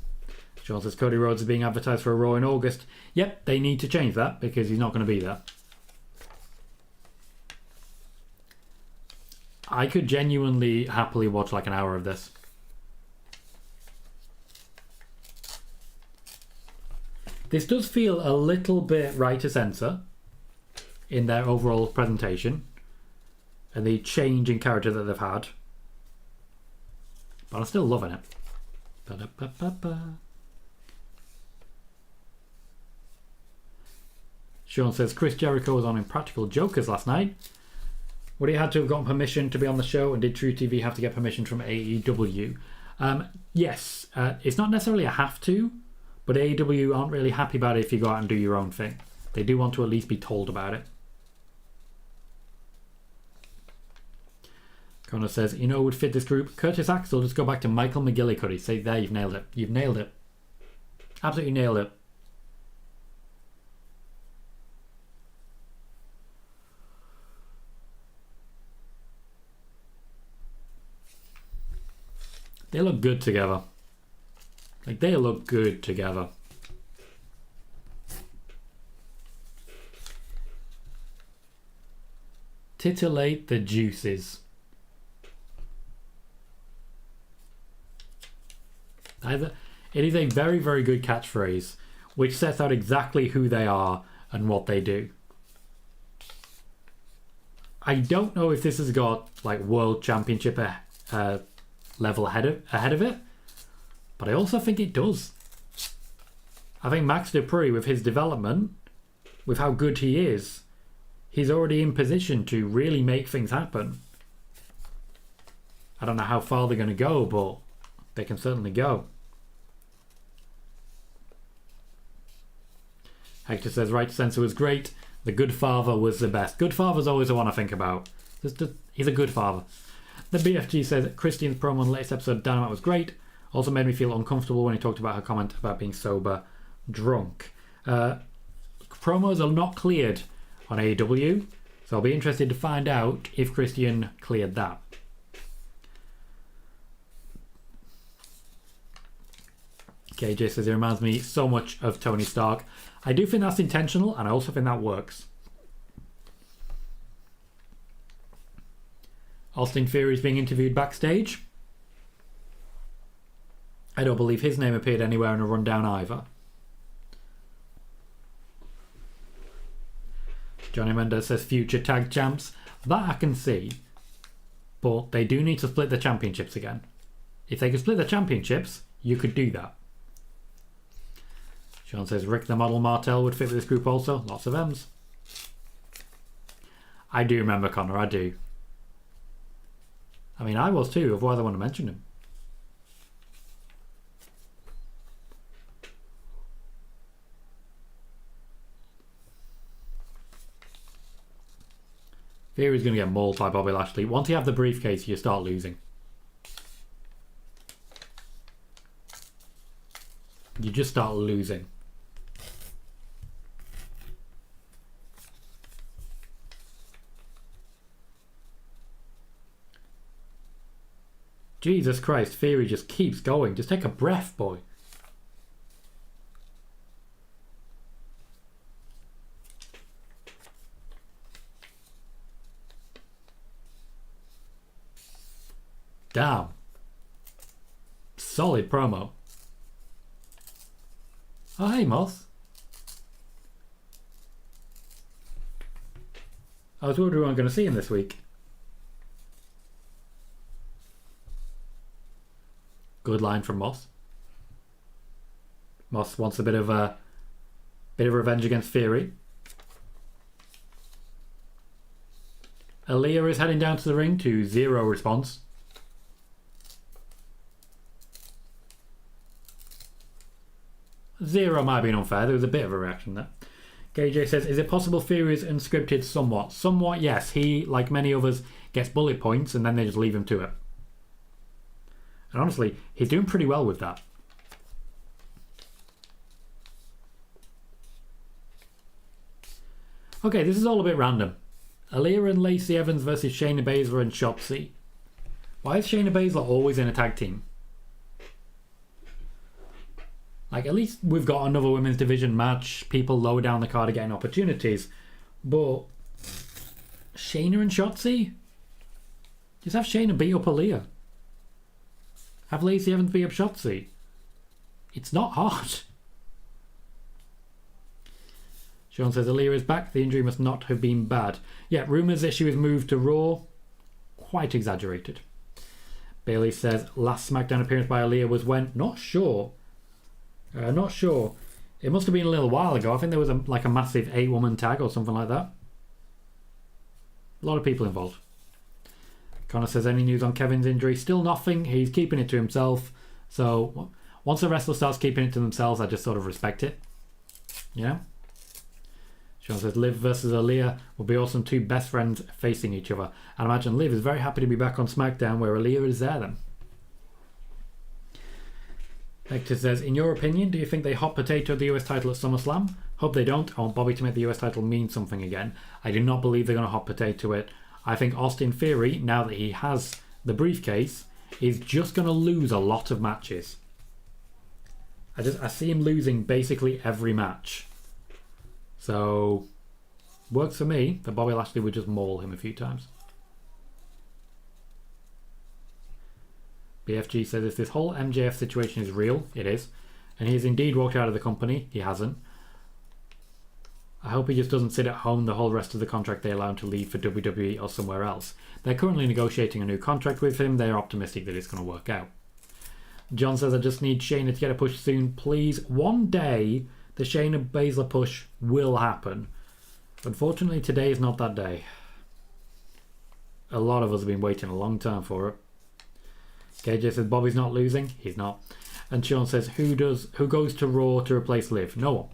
Sean says, Cody Rhodes is being advertised for a Raw in August. Yep, they need to change that because he's not going to be there. I could genuinely happily watch like an hour of this. This does feel a little bit right to censor in their overall presentation and the change in character that they've had. But I'm still loving it. Ba-da-ba-ba-ba. Sean says, Chris Jericho was on Impractical Jokers last night. Would he have to have gotten permission to be on the show, and did True TV have to get permission from AEW? Yes, it's not necessarily a have to, but AEW aren't really happy about it if you go out and do your own thing. They do want to at least be told about it. Connor says, you know who would fit this group? Curtis Axel. Just go back to Michael McGillicuddy. Say, there, you've nailed it. You've nailed it. Absolutely nailed it. They look good together. Like, they look good together. Titillate the juices. It is a very, very good catchphrase, which sets out exactly who they are and what they do. I don't know if this has got like World Championship level ahead of it, but I also think it does. I think Max Dupri, with his development, with how good he is, he's already in position to really make things happen. I don't know how far they're going to go, but they can certainly go. Hector says, Right Sensor was great. The Good Father was the best. Good Father's always the one I think about. He's a good father. The BFG says, Christian's promo on the latest episode of Dynamite was great. Also made me feel uncomfortable when he talked about her comment about being sober drunk. Promos are not cleared on AEW, so I'll be interested to find out if Christian cleared that. KJ says he reminds me so much of Tony Stark. I do think that's intentional, and I also think that works. Austin Theory is being interviewed backstage. I don't believe his name appeared anywhere in a rundown either. Johnny Mendez says future tag champs. That I can see. But they do need to split the championships again. If they could split the championships, you could do that. Sean says Rick the Model Martel would fit with this group also. Lots of M's. I do remember Connor, I do. I mean, I was too, otherwise I want to mention him. Theory's going to get mauled by Bobby Lashley. Once you have the briefcase, you start losing. You just start losing. Jesus Christ, Theory just keeps going. Just take a breath, boy. Damn. Solid promo. Oh, hey, Moss. I was wondering what I'm going to see him this week. Good line from Moss. Moss wants a bit of revenge against Theory. Aaliyah is heading down to the ring to zero response. Zero might have been unfair. There was a bit of a reaction there. KJ says, is it possible Theory is unscripted somewhat? Somewhat, yes. He, like many others, gets bullet points and then they just leave him to it. And honestly, he's doing pretty well with that. Okay, this is all a bit random. Aaliyah and Lacey Evans versus Shayna Baszler and Shotzi. Why is Shayna Baszler always in a tag team? Like, at least we've got another women's division match. People lower down the card are getting opportunities. But Shayna and Shotzi? Just have Shayna beat up Aaliyah. Have Lacey Evans beat up Shotzi. It's not hard. Sean says Aaliyah is back. The injury must not have been bad. Yeah, rumours that she was moved to Raw. Quite exaggerated. Bailey says last SmackDown appearance by Aaliyah was when? Not sure. Not sure. It must have been a little while ago. I think there was a massive 8-woman tag or something like that. A lot of people involved. Connor says any news on Kevin's injury? Still nothing. He's keeping it to himself. So once a wrestler starts keeping it to themselves, I just sort of respect it. Yeah. Sean says Liv versus Aaliyah will be awesome. Two best friends facing each other. And I imagine Liv is very happy to be back on SmackDown where Aaliyah is there then. Hector says, in your opinion, do you think they hot potato the US title at SummerSlam? Hope they don't. I want Bobby to make the US title mean something again. I do not believe they're going to hot potato it. I think Austin Theory, now that he has the briefcase, is just going to lose a lot of matches. I see him losing basically every match. So, works for me that Bobby Lashley would just maul him a few times. BFG says if this whole MJF situation is real, it is. And he has indeed walked out of the company. He hasn't. I hope he just doesn't sit at home the whole rest of the contract they allow him to leave for WWE or somewhere else. They're currently negotiating a new contract with him. They're optimistic that it's going to work out. John says I just need Shayna to get a push soon. Please, one day the Shayna Baszler push will happen. Unfortunately, today is not that day. A lot of us have been waiting a long time for it. KJ says Bobby's not losing. He's not. And Sean says who goes to Raw to replace Liv? No one.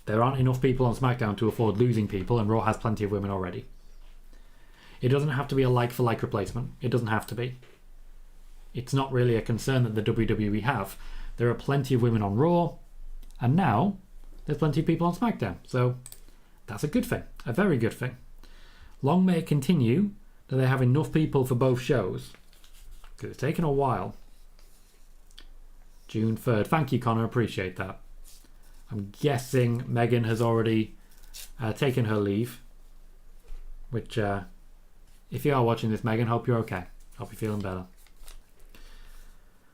There aren't enough people on SmackDown to afford losing people, and Raw has plenty of women already. It doesn't have to be a like-for-like replacement. It doesn't have to be. It's not really a concern that the WWE have. There are plenty of women on Raw, and now there's plenty of people on SmackDown. So that's a good thing. A very good thing. Long may it continue that they have enough people for both shows. Because it's taken a while. June 3rd. Thank you, Connor. Appreciate that. I'm guessing Megan has already taken her leave. Which, if you are watching this, Megan, hope you're okay. Hope you're feeling better.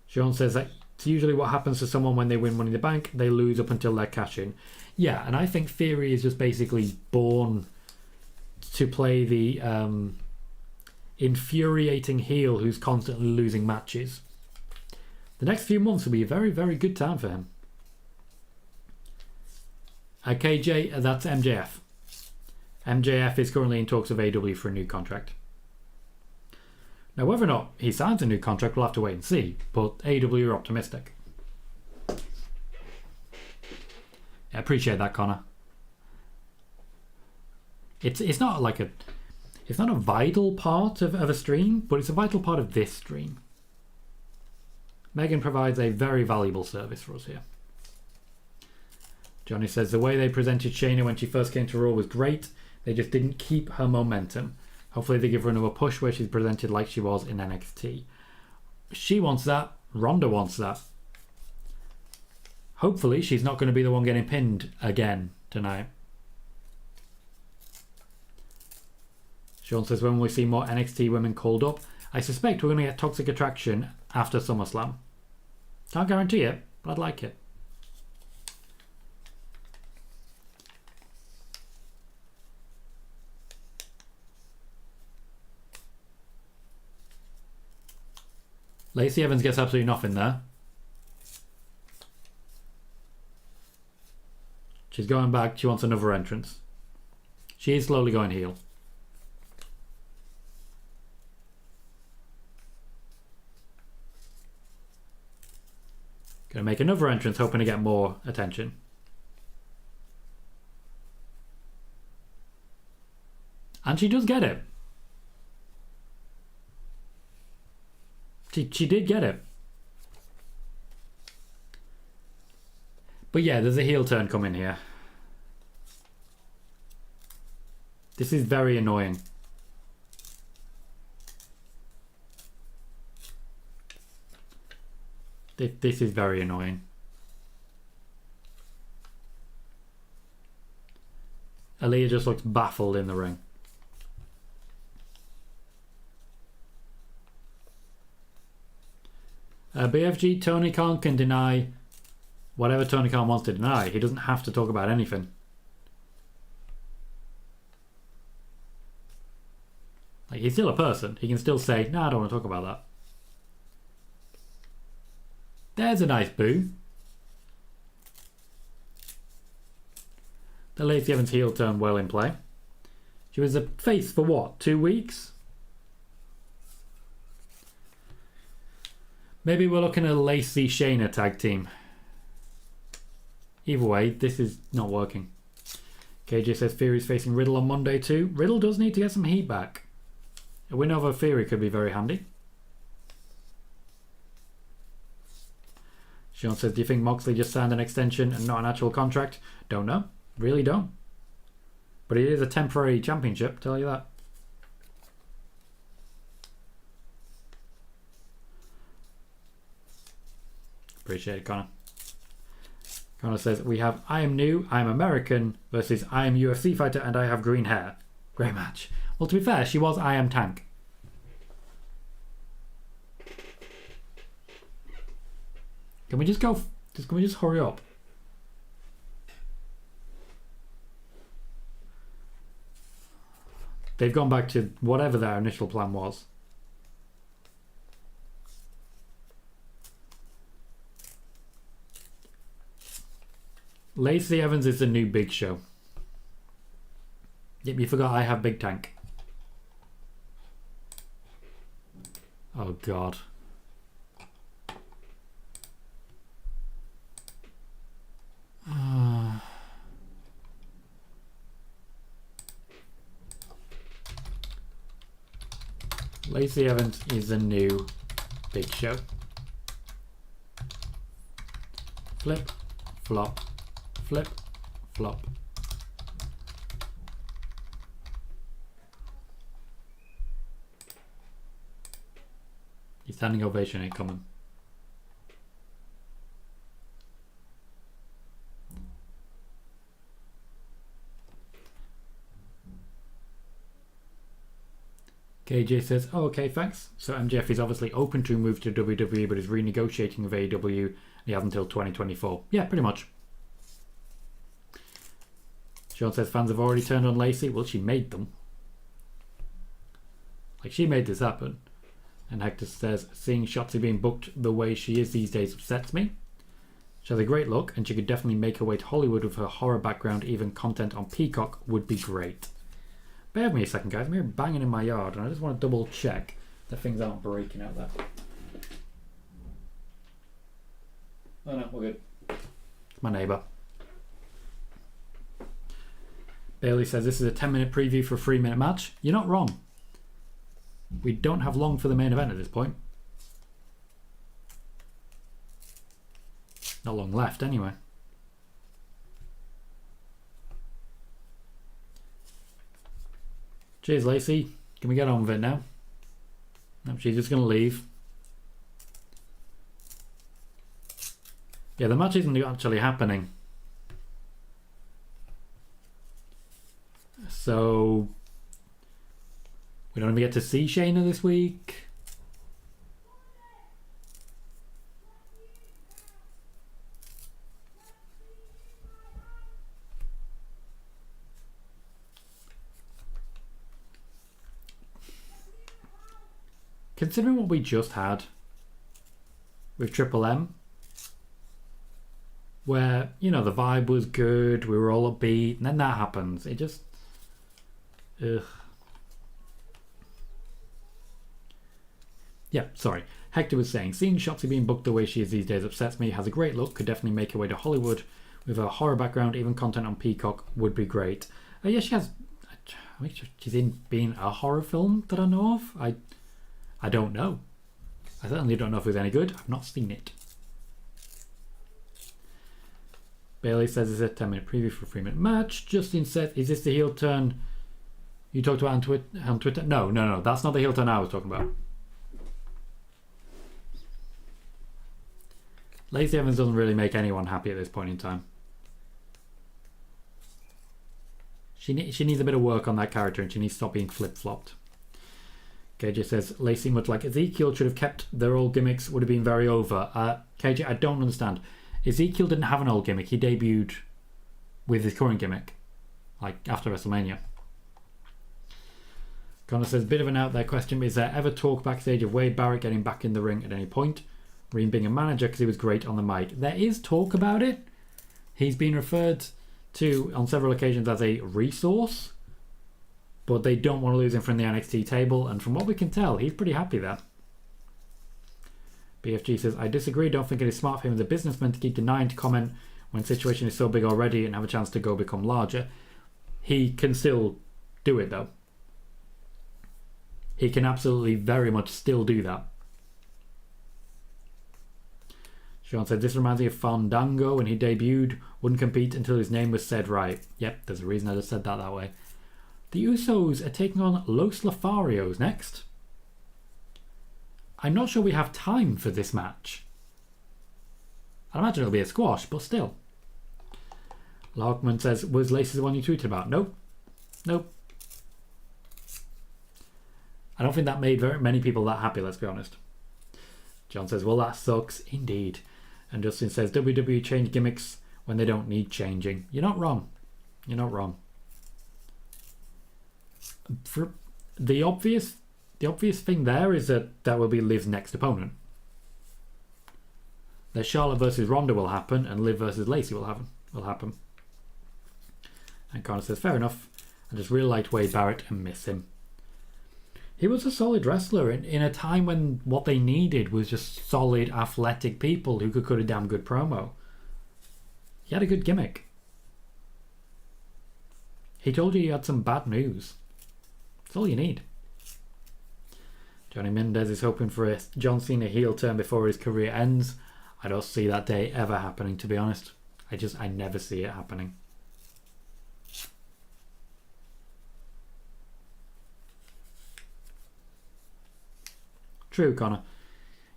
Sean says that it's usually what happens to someone when they win Money in the Bank. They lose up until they're cashing. Yeah, and I think Theory is just basically born to play the infuriating heel who's constantly losing matches. The next few months will be a very, very good time for him. KJ, that's MJF. MJF is currently in talks of AW for a new contract. Now, whether or not he signs a new contract, we'll have to wait and see. But AW are optimistic. I appreciate that, Connor. It's not like it's not a vital part of a stream, but it's a vital part of this stream. Megan provides a very valuable service for us here. Johnny says the way they presented Shayna when she first came to Raw was great. They just didn't keep her momentum. Hopefully they give her another push where she's presented like she was in NXT. She wants that. Ronda wants that. Hopefully she's not going to be the one getting pinned again tonight. Sean says when will we see more NXT women called up? I suspect we're going to get Toxic Attraction after SummerSlam. Can't guarantee it, but I'd like it. Lacey Evans gets absolutely nothing there. She's going back. She wants another entrance. She is slowly going heel. Gonna make another entrance, hoping to get more attention. And she does get it. She did get it. But yeah, there's a heel turn coming here. This is very annoying. This is very annoying. Aaliyah just looks baffled in the ring. BFG, Tony Khan can deny whatever Tony Khan wants to deny. He doesn't have to talk about anything. Like, he's still a person. He can still say, no, I don't want to talk about that. There's a nice boo. The Lacey Evans heel turn well in play. She was a face for what, 2 weeks? Maybe we're looking at a Lacey Shayna tag team. Either way, this is not working. KJ says Theory's facing Riddle on Monday too. Riddle does need to get some heat back. A win over Theory could be very handy. Sean says, do you think Moxley just signed an extension and not an actual contract? Don't know. Really don't. But it is a temporary championship, tell you that. Appreciate it, Connor. Connor says, we have I am new, I am American versus I am UFC fighter and I have green hair. Great match. Well, to be fair, she was I am Tank. Can we just go? Can we just hurry up? They've gone back to whatever their initial plan was. Lacey Evans is the new Big Show. Yep, you forgot I have Big Tank. Oh God. Lacey Evans is the new Big Show. Flip, flop, flip, flop. Your standing ovation ain't coming. KJ says, oh, okay, thanks. So MJF is obviously open to move to WWE, but is renegotiating with AEW, and he has until 2024. Yeah, pretty much. Sean says fans have already turned on Lacey. Well, she made them. Like, she made this happen. And Hector says, seeing Shotzi being booked the way she is these days upsets me. She has a great look, and she could definitely make her way to Hollywood with her horror background. Even content on Peacock would be great. Bear with me a second, guys. I'm here banging in my yard, and I just want to double check that things aren't breaking out there. Oh no, we're good. It's my neighbour. Bailey says this is a 10-minute preview for a 3-minute match. You're not wrong. We don't have long for the main event at this point. Not long left, anyway. Cheers, Lacey. Can we get on with it now? No, she's just going to leave. Yeah, the match isn't actually happening. So we don't even get to see Shayna this week. Considering what we just had with Triple M, where, you know, the vibe was good, we were all upbeat, and then that happens. It just... ugh. Yeah, sorry. Hector was saying, seeing Shotzi being booked the way she is these days upsets me. Has a great look, could definitely make her way to Hollywood with her horror background. Even content on Peacock would be great. Yeah, she has... I mean, she's in being a horror film that I know of. I don't know. I certainly don't know if it's any good. I've not seen it. Bailey says it's a 10-minute preview for a 3-minute match. Justin says, is this the heel turn you talked about on Twitter? No. That's not the heel turn I was talking about. Lacey Evans doesn't really make anyone happy at this point in time. She needs a bit of work on that character, and she needs to stop being flip-flopped. KJ says, Lacey, much like Ezekiel, should have kept their old gimmicks, would have been very over. KJ, I don't understand. Ezekiel didn't have an old gimmick. He debuted with his current gimmick, like after WrestleMania. Connor says, bit of an out there question. Is there ever talk backstage of Wade Barrett getting back in the ring at any point? Reem being a manager because he was great on the mic. There is talk about it. He's been referred to on several occasions as a resource, but they don't want to lose him from the NXT table, and from what we can tell, he's pretty happy there. BFG says, I disagree. Don't think it is smart for him as a businessman to keep denying to comment when the situation is so big already and have a chance to go become larger. He can still do it, though. He can absolutely very much still do that. Sean said, this reminds me of Fandango when he debuted. Wouldn't compete until his name was said right. Yep, there's a reason I just said that way. The Usos are taking on Los Lotharios next. I'm not sure we have time for this match. I imagine it'll be a squash, but still. Larkman says, was Lacey the one you tweeted about? Nope. I don't think that made very many people that happy, let's be honest. John says, well, that sucks. Indeed. And Justin says, WWE change gimmicks when they don't need changing. You're not wrong. For the obvious thing there is that will be Liv's next opponent. That Charlotte versus Ronda will happen, and Liv versus Lacey will happen. And Connor says, fair enough. I just really liked Wade Barrett and miss him. He was a solid wrestler in a time when what they needed was just solid, athletic people who could cut a damn good promo. He had a good gimmick. He told you he had some bad news. That's all you need. Johnny Mendez is hoping for a John Cena heel turn before his career ends. I don't see that day ever happening, to be honest. I never see it happening. True, Connor.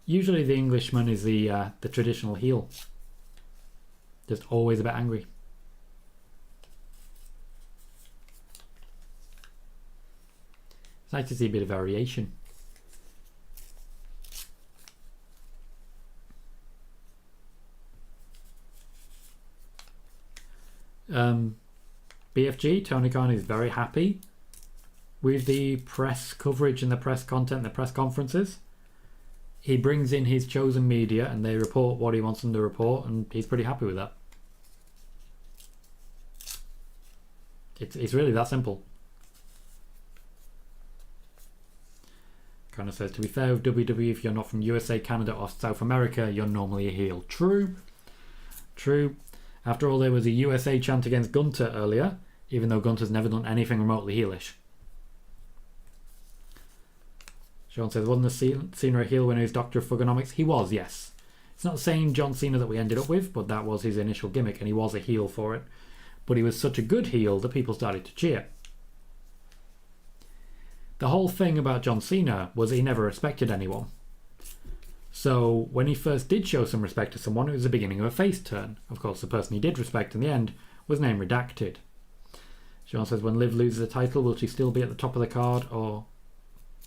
Usually the Englishman is the traditional heel. Just always a bit angry. It's nice to see a bit of variation. BFG, Tony Khan is very happy with the press coverage and the press content and the press conferences. He brings in his chosen media and they report what he wants them to report, and he's pretty happy with that. It's really that simple. Kind of says, to be fair with WWE, if you're not from USA, Canada or South America, you're normally a heel. True. True. After all, there was a USA chant against Gunther earlier, even though Gunther's never done anything remotely heelish. Sean says, wasn't Cena a heel when he was Doctor of Thugonomics? He was, yes. It's not the same John Cena that we ended up with, but that was his initial gimmick, and he was a heel for it. But he was such a good heel that people started to cheer. The whole thing about John Cena was he never respected anyone. So when he first did show some respect to someone, it was the beginning of a face turn. Of course, the person he did respect in the end was name redacted. Sean says, when Liv loses the title, will she still be at the top of the card or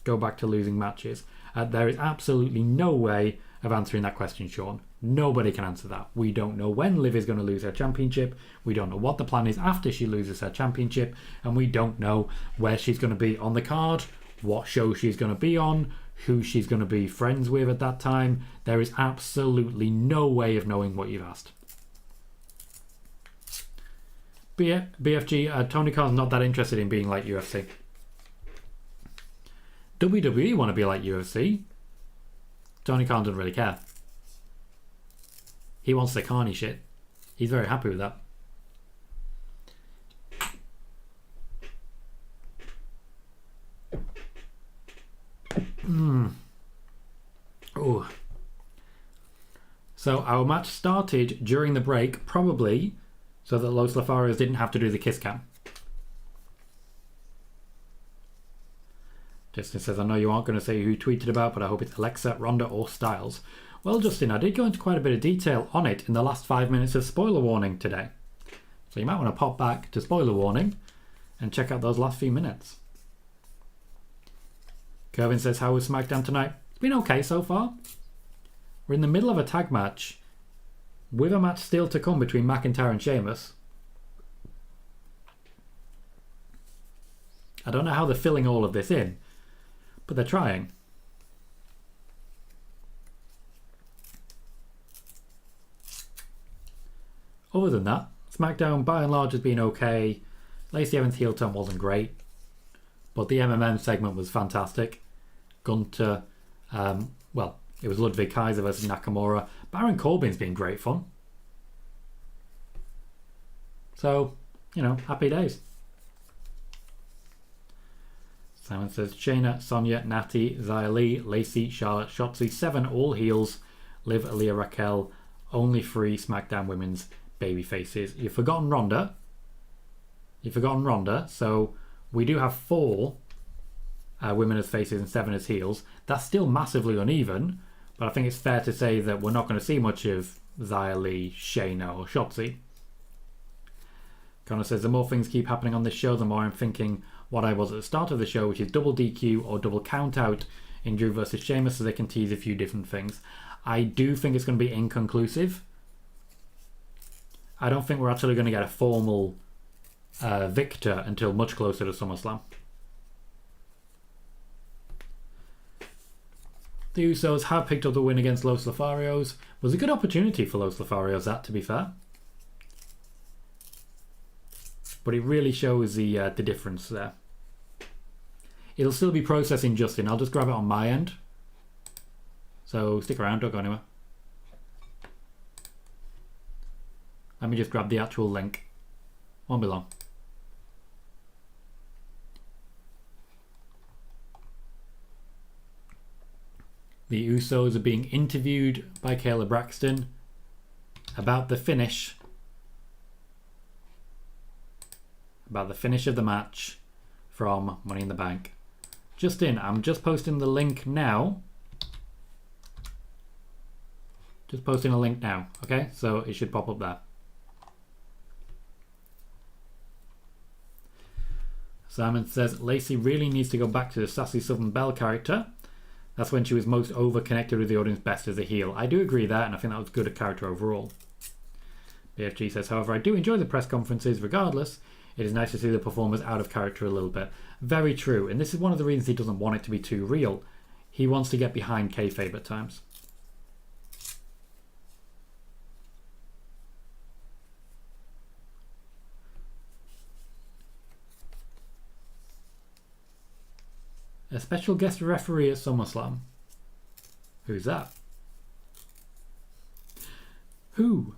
go back to losing matches? There is absolutely no way of answering that question, Sean. Nobody can answer that. We don't know when Liv is going to lose her championship. We don't know what the plan is after she loses her championship. And we don't know where she's going to be on the card, what show she's going to be on, who she's going to be friends with at that time. There is absolutely no way of knowing what you've asked. BFG, Tony Khan's not that interested in being like UFC. WWE want to be like UFC. Tony Khan doesn't really care. He wants the Carney shit. He's very happy with that. Oh. So our match started during the break, probably so that Los Lotharios didn't have to do the kiss cam. Justin says, I know you aren't going to say who tweeted about, but I hope it's Alexa, Ronda or Styles. Well, Justin, I did go into quite a bit of detail on it in the last 5 minutes of spoiler warning today. So you might want to pop back to spoiler warning and check out those last few minutes. Corbin says, how was SmackDown tonight? It's been okay so far. We're in the middle of a tag match with a match still to come between McIntyre and Sheamus. I don't know how they're filling all of this in, but they're trying. Other than that, SmackDown by and large has been okay. Lacey Evans' heel turn wasn't great, but the MMM segment was fantastic. Gunther, well, it was Ludwig Kaiser versus Nakamura. Baron Corbin's been great fun. So, you know, happy days. Simon says, Shayna, Sonya, Natty, Xia Li, Lacey, Charlotte, Shotzi, 7 all heels. Liv, Aaliyah, Raquel, only 3 SmackDown women's baby faces. You've forgotten Ronda. So we do have 4 women as faces and 7 as heels. That's still massively uneven, but I think it's fair to say that we're not going to see much of Xia Li, Shayna or Shotzi. Connor says, the more things keep happening on this show, the more I'm thinking what I was at the start of the show, which is double DQ or double count out in Drew versus Sheamus, so they can tease a few different things. I do think it's going to be inconclusive. I don't think we're actually going to get a formal victor until much closer to SummerSlam. The Usos have picked up the win against Los Lotharios. Was a good opportunity for Los Lotharios, that, to be fair. But it really shows the difference there. It'll still be processing, Justin. I'll just grab it on my end. So stick around, don't go anywhere. Let me just grab the actual link. Won't be long. The Usos are being interviewed by Kayla Braxton about the finish. About the finish of the match from Money in the Bank. Justin, I'm just posting the link now. Just posting a link now, okay? So it should pop up there. Simon says, Lacey really needs to go back to the sassy Southern Belle character. That's when she was most over-connected with the audience best as a heel. I do agree with that, and I think that was good a character overall. BFG says, however, I do enjoy the press conferences regardless. It is nice to see the performers out of character a little bit. Very true, and this is one of the reasons he doesn't want it to be too real. He wants to get behind kayfabe at times. A special guest referee at SummerSlam. Who's that? Who?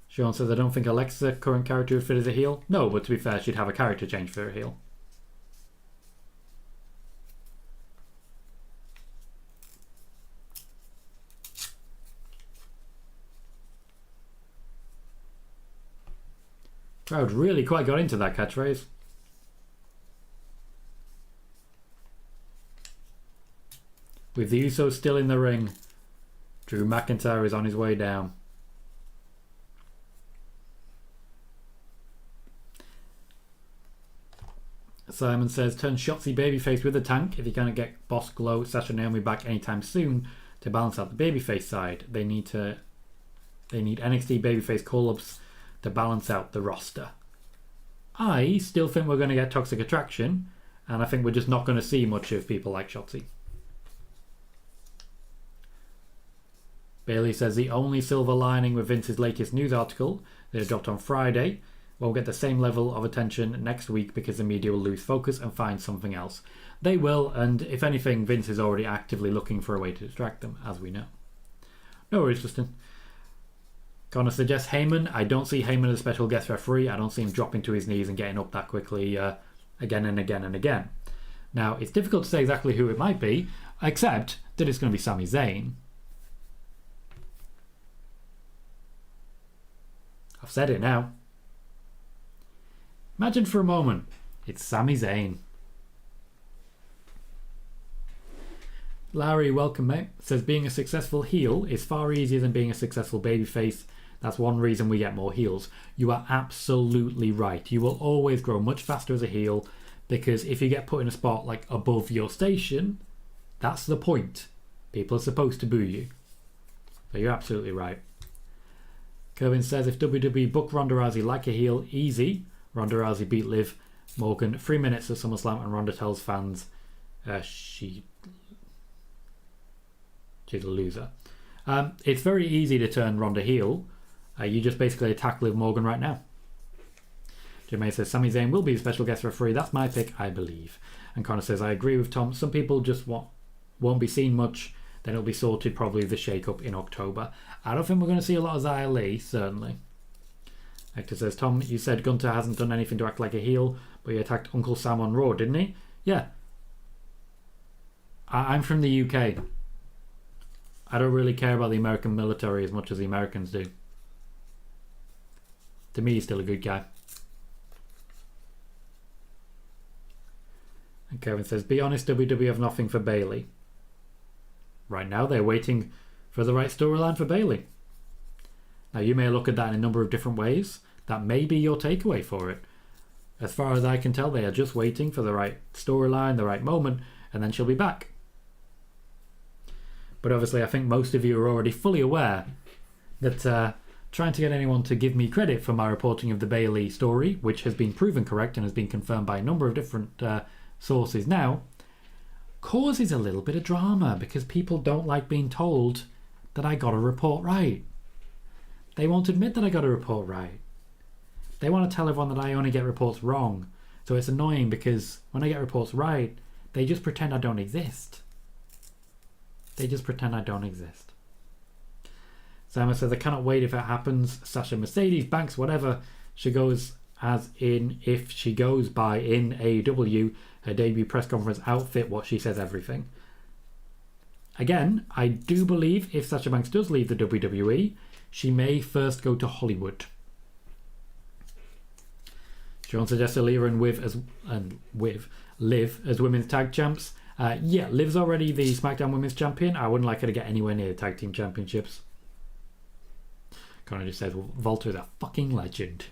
Sean says, I don't think Alexa's current character would fit as a heel. No, but to be fair, she'd have a character change for a heel. Crowd really quite got into that catchphrase. With the Usos still in the ring, Drew McIntyre is on his way down. Simon says, turn Shotzi babyface with a tank if you can't get Boss Glow, Sasha Naomi back anytime soon to balance out the babyface side. They need NXT babyface call-ups to balance out the roster. I still think we're going to get Toxic Attraction, and I think we're just not going to see much of people like Shotzi. Bailey says the only silver lining with Vince's latest news article that dropped on Friday won't get the same level of attention next week because the media will lose focus and find something else. They will, and if anything, Vince is already actively looking for a way to distract them, as we know. No worries, Justin. Connor suggests Heyman. I don't see Heyman as a special guest referee. I don't see him dropping to his knees and getting up that quickly again and again and again. Now, it's difficult to say exactly who it might be, except that it's going to be Sami Zayn. I've said it now. Imagine for a moment, it's Sami Zayn. Larry, welcome mate, says being a successful heel is far easier than being a successful babyface. That's one reason we get more heels. You are absolutely right. You will always grow much faster as a heel because if you get put in a spot like above your station, that's the point. People are supposed to boo you. So you're absolutely right. Corbin says if WWE book Ronda Rousey like a heel, easy. Ronda Rousey beat Liv Morgan 3 minutes at SummerSlam and Ronda tells fans she's a loser. It's very easy to turn Ronda heel. You just basically attack Liv Morgan right now. Jermaine says Sami Zayn will be a special guest referee. That's my pick, I believe. And Connor says I agree with Tom. Some people just won't be seen much. Then it'll be sorted probably the shake-up in October. I don't think we're going to see a lot of Xia Li, certainly. Hector says, Tom, you said Gunther hasn't done anything to act like a heel, but he attacked Uncle Sam on Raw, didn't he? Yeah. I'm from the UK. I don't really care about the American military as much as the Americans do. To me, he's still a good guy. And Kevin says, be honest, WWE have nothing for Bayley. Right now, they're waiting for the right storyline for Bayley. Now, you may look at that in a number of different ways. That may be your takeaway for it. As far as I can tell, they are just waiting for the right storyline, the right moment, and then she'll be back. But obviously, I think most of you are already fully aware that trying to get anyone to give me credit for my reporting of the Bayley story, which has been proven correct and has been confirmed by a number of different sources now, causes a little bit of drama because people don't like being told that I got a report right. They won't admit that I got a report right. They want to tell everyone that I only get reports wrong. So it's annoying because when I get reports right, they just pretend I don't exist. They just pretend I don't exist. Simon says, I cannot wait if it happens. Sasha, Mercedes, Banks, whatever she goes as in, if she goes by in AEW, her debut press conference outfit, what she says, everything. Again, I do believe if Sasha Banks does leave the WWE, she may first go to Hollywood. Sean suggests Aaliyah and Liv as women's tag champs. Yeah, Liv's already the SmackDown Women's Champion. I wouldn't like her to get anywhere near the tag team championships. Connor just says, well, Volta is a fucking legend.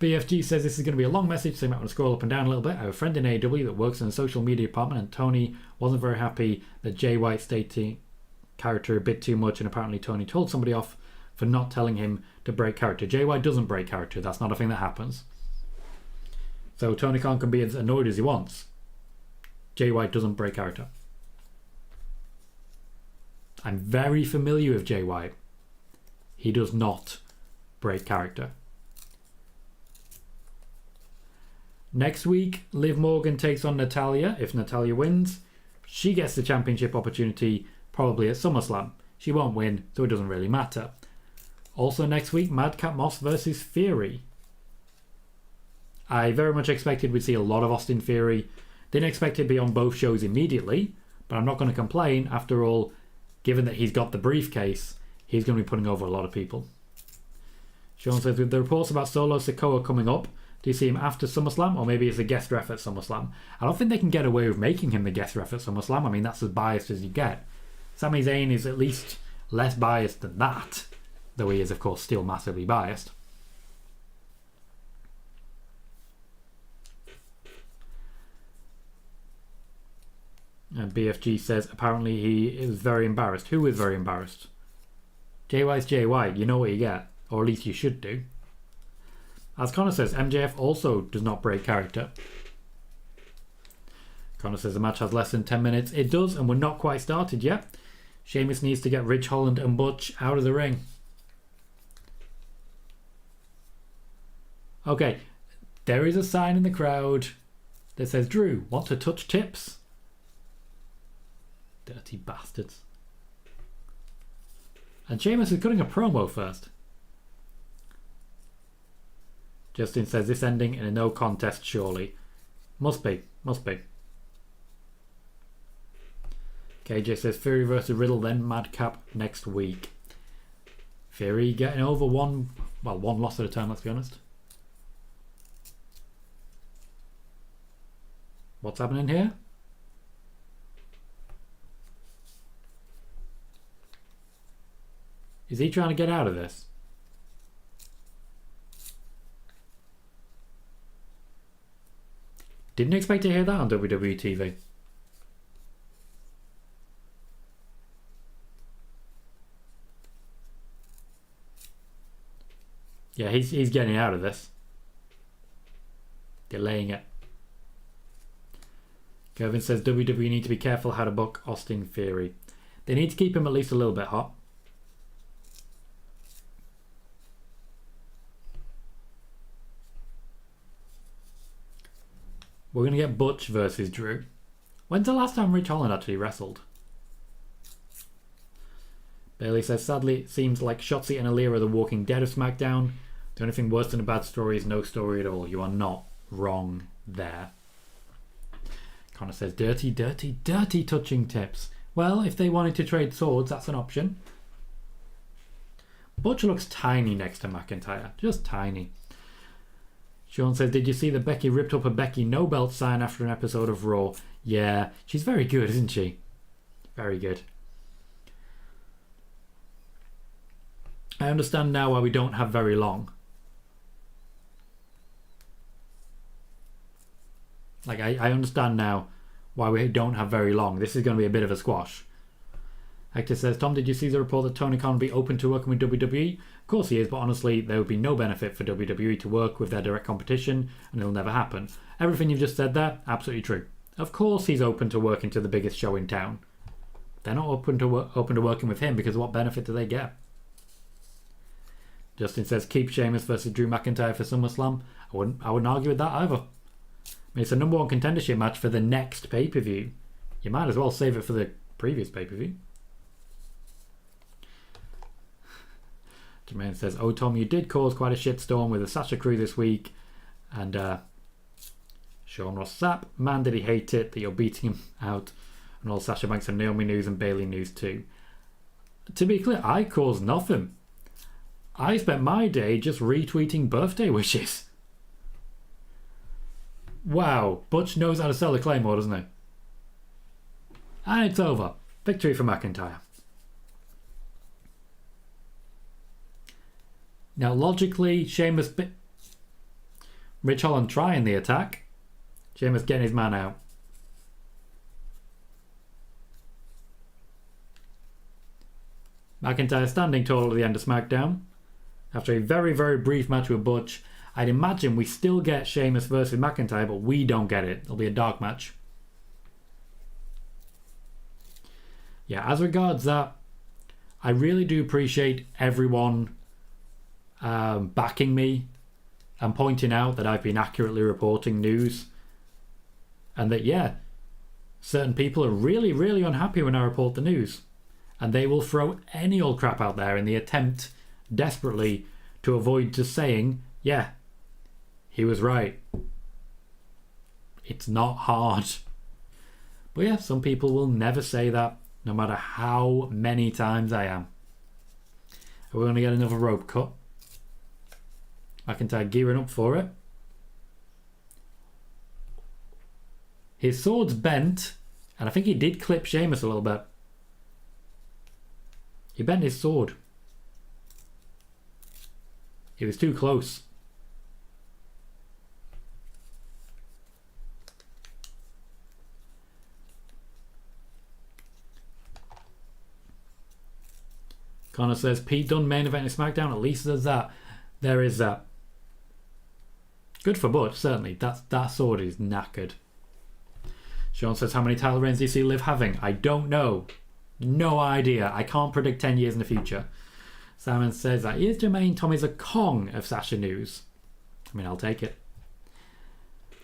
BFG says this is going to be a long message, so you might want to scroll up and down a little bit. I have a friend in AEW that works in the social media department, and Tony wasn't very happy that Jay White stating character a bit too much, and apparently Tony told somebody off for not telling him to break character. Jay White doesn't break character. That's not a thing that happens. So Tony Khan can be as annoyed as he wants. Jay White doesn't break character. I'm very familiar with Jay White. He does not break character. Next week, Liv Morgan takes on Natalya. If Natalya wins, she gets the championship opportunity probably at SummerSlam. She won't win, so it doesn't really matter. Also next week, Madcap Moss versus Theory. I very much expected we'd see a lot of Austin Theory. Didn't expect it to be on both shows immediately, but I'm not going to complain. After all, given that he's got the briefcase, he's going to be putting over a lot of people. Sean says, with the reports about Solo Sikoa coming up, do you see him after SummerSlam, or maybe as a guest ref at SummerSlam? I don't think they can get away with making him the guest ref at SummerSlam. I mean, that's as biased as you get. Sami Zayn is at least less biased than that, though he is, of course, still massively biased. And BFG says, apparently he is very embarrassed. Who is very embarrassed? Jay White's Jay White. You know what you get, or at least you should do. As Connor says, MJF also does not break character. Connor says the match has less than 10 minutes. It does, and we're not quite started yet. Sheamus needs to get Ridge Holland and Butch out of the ring. Okay, there is a sign in the crowd that says, Drew, want to touch tips? Dirty bastards. And Sheamus is cutting a promo first. Justin says this ending in a no contest surely. Must be. KJ says Fury versus Riddle, then Madcap next week. Fury getting over one loss at a time, let's be honest. What's happening here? Is he trying to get out of this? Didn't expect to hear that on WWE TV. Yeah, he's getting out of this. Delaying it. Kevin says WWE need to be careful how to book Austin Theory. They need to keep him at least a little bit hot. We're going to get Butch versus Drew. When's the last time Rich Holland actually wrestled? Bailey says, sadly, it seems like Shotzi and Aaliyah are the walking dead of SmackDown. The only thing worse than a bad story is no story at all. You are not wrong there. Connor says, dirty touching tips. Well, if they wanted to trade swords, that's an option. Butch looks tiny next to McIntyre. Just tiny. Sean says, did you see that Becky ripped up a Becky no belt sign after an episode of Raw? Yeah, she's very good, isn't she? Very good. I understand now why we don't have very long. Like, I understand now why we don't have very long. This is going to be a bit of a squash. Hector says, Tom, did you see the report that Tony Khan will be open to working with WWE? Of course he is, but honestly, there would be no benefit for WWE to work with their direct competition, and it'll never happen. Everything you've just said there, absolutely true. Of course he's open to working to the biggest show in town. They're not open to working with him because what benefit do they get? Justin says, keep Sheamus versus Drew McIntyre for SummerSlam. I wouldn't argue with that either. I mean, it's a number one contendership match for the next pay-per-view. You might as well save it for the previous pay-per-view. Jermaine says, oh Tom, you did cause quite a shitstorm with the Sasha crew this week. And Sean Ross Sapp, man did he hate it that you're beating him out. And all Sasha Banks and Naomi news and Bailey news too. To be clear, I caused nothing. I spent my day just retweeting birthday wishes. Wow, Butch knows how to sell a Claymore, doesn't he? And it's over. Victory for McIntyre. Now, logically, Sheamus... Rich Holland trying the attack. Sheamus getting his man out. McIntyre standing tall at the end of SmackDown. After a very, very brief match with Butch, I'd imagine we still get Sheamus versus McIntyre, but we don't get it. It'll be a dark match. Yeah, as regards that, I really do appreciate everyone backing me and pointing out that I've been accurately reporting news. And that, yeah, certain people are really, really unhappy when I report the news. And they will throw any old crap out there in the attempt, desperately, to avoid just saying, yeah, he was right. It's not hard. But yeah, some people will never say that, no matter how many times I am. We're going to get another rope cut. McIntyre gearing up for it. His sword's bent, and I think he did clip Sheamus a little bit. He bent his sword. He was too close. Connor says, Pete Dunne main event in SmackDown. At least there's that. There is that. Good for Butch, certainly. That sword is knackered. Sean says, how many title reigns do you see Liv having? I don't know. No idea. I can't predict 10 years in the future. Simon says that is Jermaine Tommy's a Kong of Sasha news. I mean, I'll take it.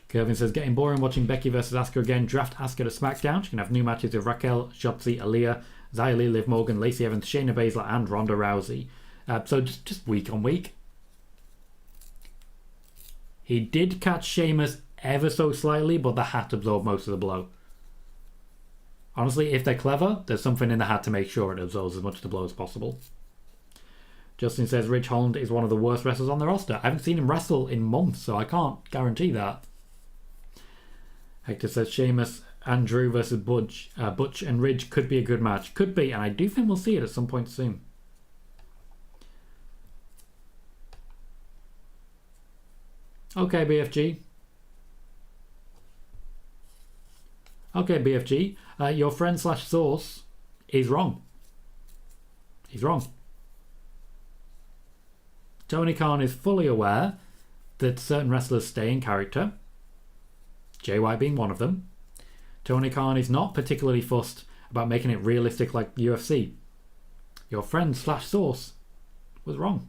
Kervin says, getting boring watching Becky versus Asuka again. Draft Asuka to SmackDown. She can have new matches with Raquel, Shotzi, Aaliyah, Xia Li, Liv Morgan, Lacey Evans, Shayna Baszler, and Ronda Rousey. So just week on week. He did catch Sheamus ever so slightly, but the hat absorbed most of the blow. Honestly, if they're clever, there's something in the hat to make sure it absorbs as much of the blow as possible. Justin says Rich Holland is one of the worst wrestlers on the roster. I haven't seen him wrestle in months, so I can't guarantee that. Hector says Sheamus and Drew versus Butch and Ridge could be a good match. Could be, and I do think we'll see it at some point soon. Okay, BFG. Okay, BFG. Your friend / source is wrong. He's wrong. Tony Khan is fully aware that certain wrestlers stay in character. Jay White being one of them. Tony Khan is not particularly fussed about making it realistic like UFC. Your friend / source was wrong.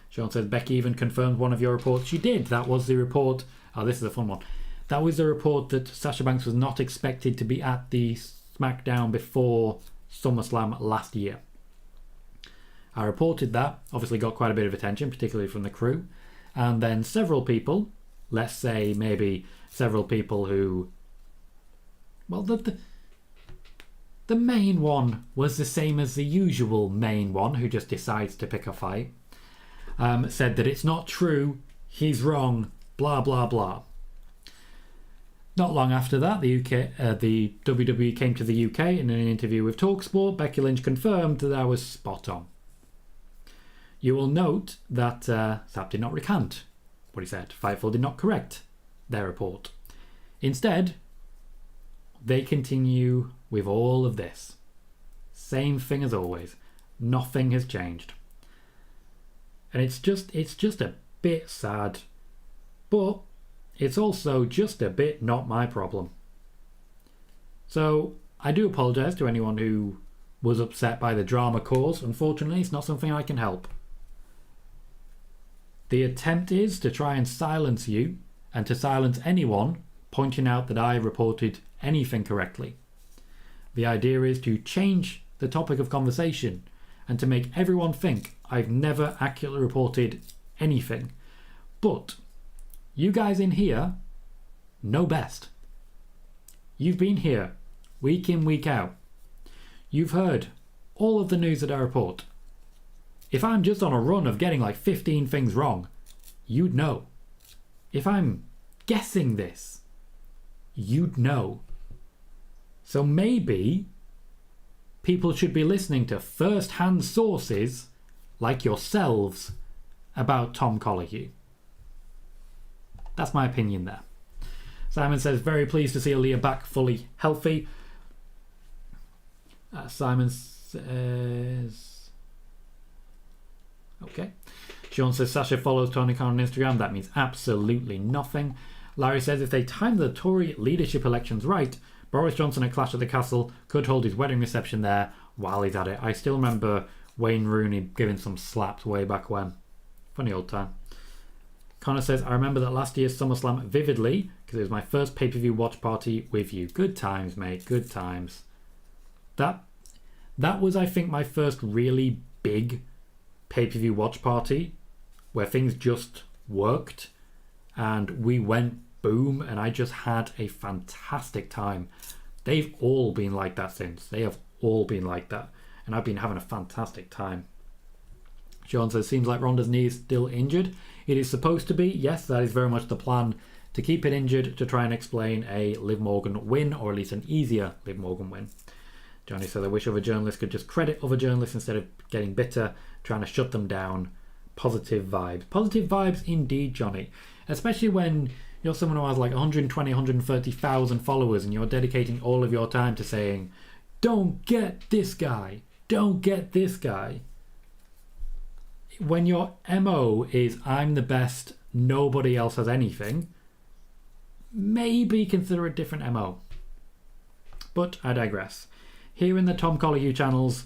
Sean says Becky even confirmed one of your reports. She did. That was the report. Oh, this is a fun one. That was the report that Sasha Banks was not expected to be at the SmackDown before SummerSlam last year. I reported that. Obviously got quite a bit of attention, particularly from the crew. And then several people, let's say maybe several people who... Well, the main one was the same as the usual main one who just decides to pick a fight. Said that it's not true, he's wrong, blah, blah, blah. Not long after that, the WWE came to the UK in an interview with TalkSport. Becky Lynch confirmed that I was spot on. You will note that Sapp did not recant what he said. Fightful did not correct their report. Instead, they continue with all of this. Same thing as always. Nothing has changed. And it's just a bit sad, but it's also just a bit not my problem. So I do apologise to anyone who was upset by the drama caused. Unfortunately, it's not something I can help. The attempt is to try and silence you and to silence anyone pointing out that I reported anything correctly. The idea is to change the topic of conversation and to make everyone think I've never accurately reported anything. But you guys in here know best. You've been here week in, week out. You've heard all of the news that I report. If I'm just on a run of getting like 15 things wrong, you'd know. If I'm guessing this, you'd know. So maybe people should be listening to first-hand sources like yourselves about Tom Colohue. That's my opinion there. Simon says, very pleased to see Aaliyah back fully healthy. Simon says... Okay. Sean says, Sasha follows Tony Khan on Instagram. That means absolutely nothing. Larry says, if they time the Tory leadership elections right, Boris Johnson at Clash at the Castle could hold his wedding reception there while he's at it. I still remember Wayne Rooney giving some slaps way back when. Funny old time. Connor says, I remember that last year's SummerSlam vividly because it was my first pay-per-view watch party with you. Good times, mate. Good times. That was, I think, my first really big pay-per-view watch party where things just worked and we went boom and I just had a fantastic time. They've all been like that since. They have all been like that and I've been having a fantastic time. Sean says, seems like Ronda's knee is still injured. It is supposed to be. Yes, that is very much the plan, to keep it injured to try and explain a Liv Morgan win, or at least an easier Liv Morgan win. Johnny says, I wish other journalists could just credit other journalists instead of getting bitter, trying to shut them down. Positive vibes. Positive vibes indeed, Johnny. Especially when you're someone who has like 120, 130,000 followers and you're dedicating all of your time to saying, don't get this guy. Don't get this guy. When your MO is, I'm the best, nobody else has anything, maybe consider a different MO. But I digress. Here in the Tom Colohue channels,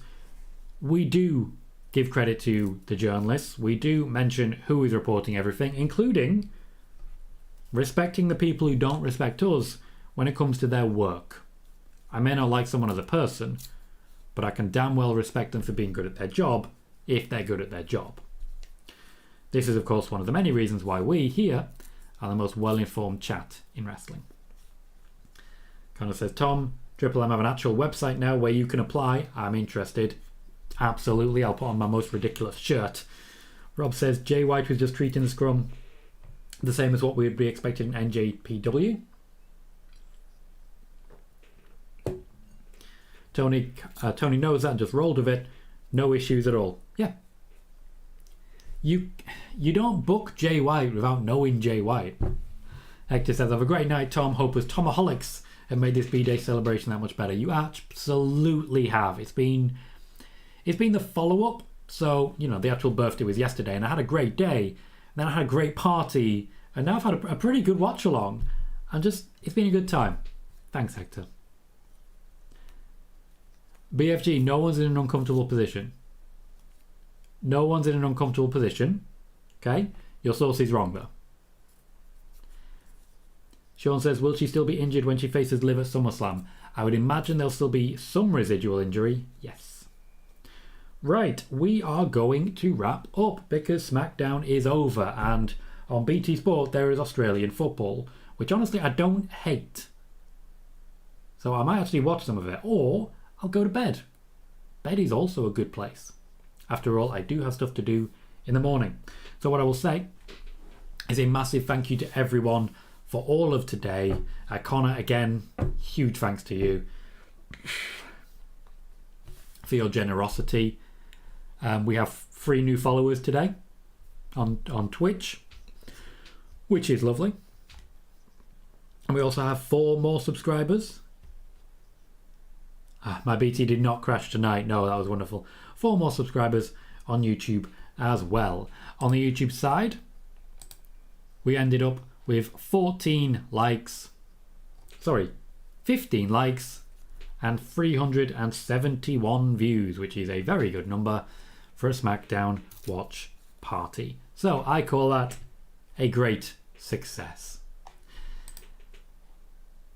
we do give credit to the journalists. We do mention who is reporting everything, including respecting the people who don't respect us when it comes to their work. I may not like someone as a person, but I can damn well respect them for being good at their job if they're good at their job. This is, of course, one of the many reasons why we here are the most well-informed chat in wrestling. Connor says, Tom, Triple M have an actual website now where you can apply. I'm interested. Absolutely, I'll put on my most ridiculous shirt. Rob says, Jay White was just treating the scrum the same as what we would be expecting in NJPW. Tony knows that and just rolled with it. No issues at all. Yeah. You don't book Jay White without knowing Jay White. Hector says, have a great night, Tom. Hope as Tomaholics have made this B-Day celebration that much better. You absolutely have. It's been the follow-up. So, you know, the actual birthday was yesterday and I had a great day. Then I had a great party. And now I've had a pretty good watch-along. And it's been a good time. Thanks, Hector. BFG, no one's in an uncomfortable position. No one's in an uncomfortable position. Okay? Your source is wrong, though. Sean says, will she still be injured when she faces Liv at SummerSlam? I would imagine there'll still be some residual injury. Yes. Right, we are going to wrap up because SmackDown is over. And on BT Sport, there is Australian football, which honestly I don't hate. So I might actually watch some of it. Or I'll go to bed. Bed is also a good place. After all, I do have stuff to do in the morning. So what I will say is a massive thank you to everyone for all of today. Connor, again, huge thanks to you for your generosity. We have 3 new followers today on Twitch, which is lovely. And we also have 4 more subscribers. My BT did not crash tonight. No, that was wonderful. 4 more subscribers on YouTube as well. On the YouTube side, we ended up with 15 likes and 371 views, which is a very good number for a SmackDown watch party. So I call that a great success.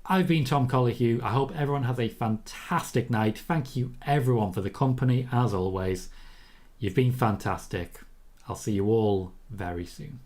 I've been Tom Colohue. I hope everyone has a fantastic night. Thank you everyone for the company as always. You've been fantastic. I'll see you all very soon.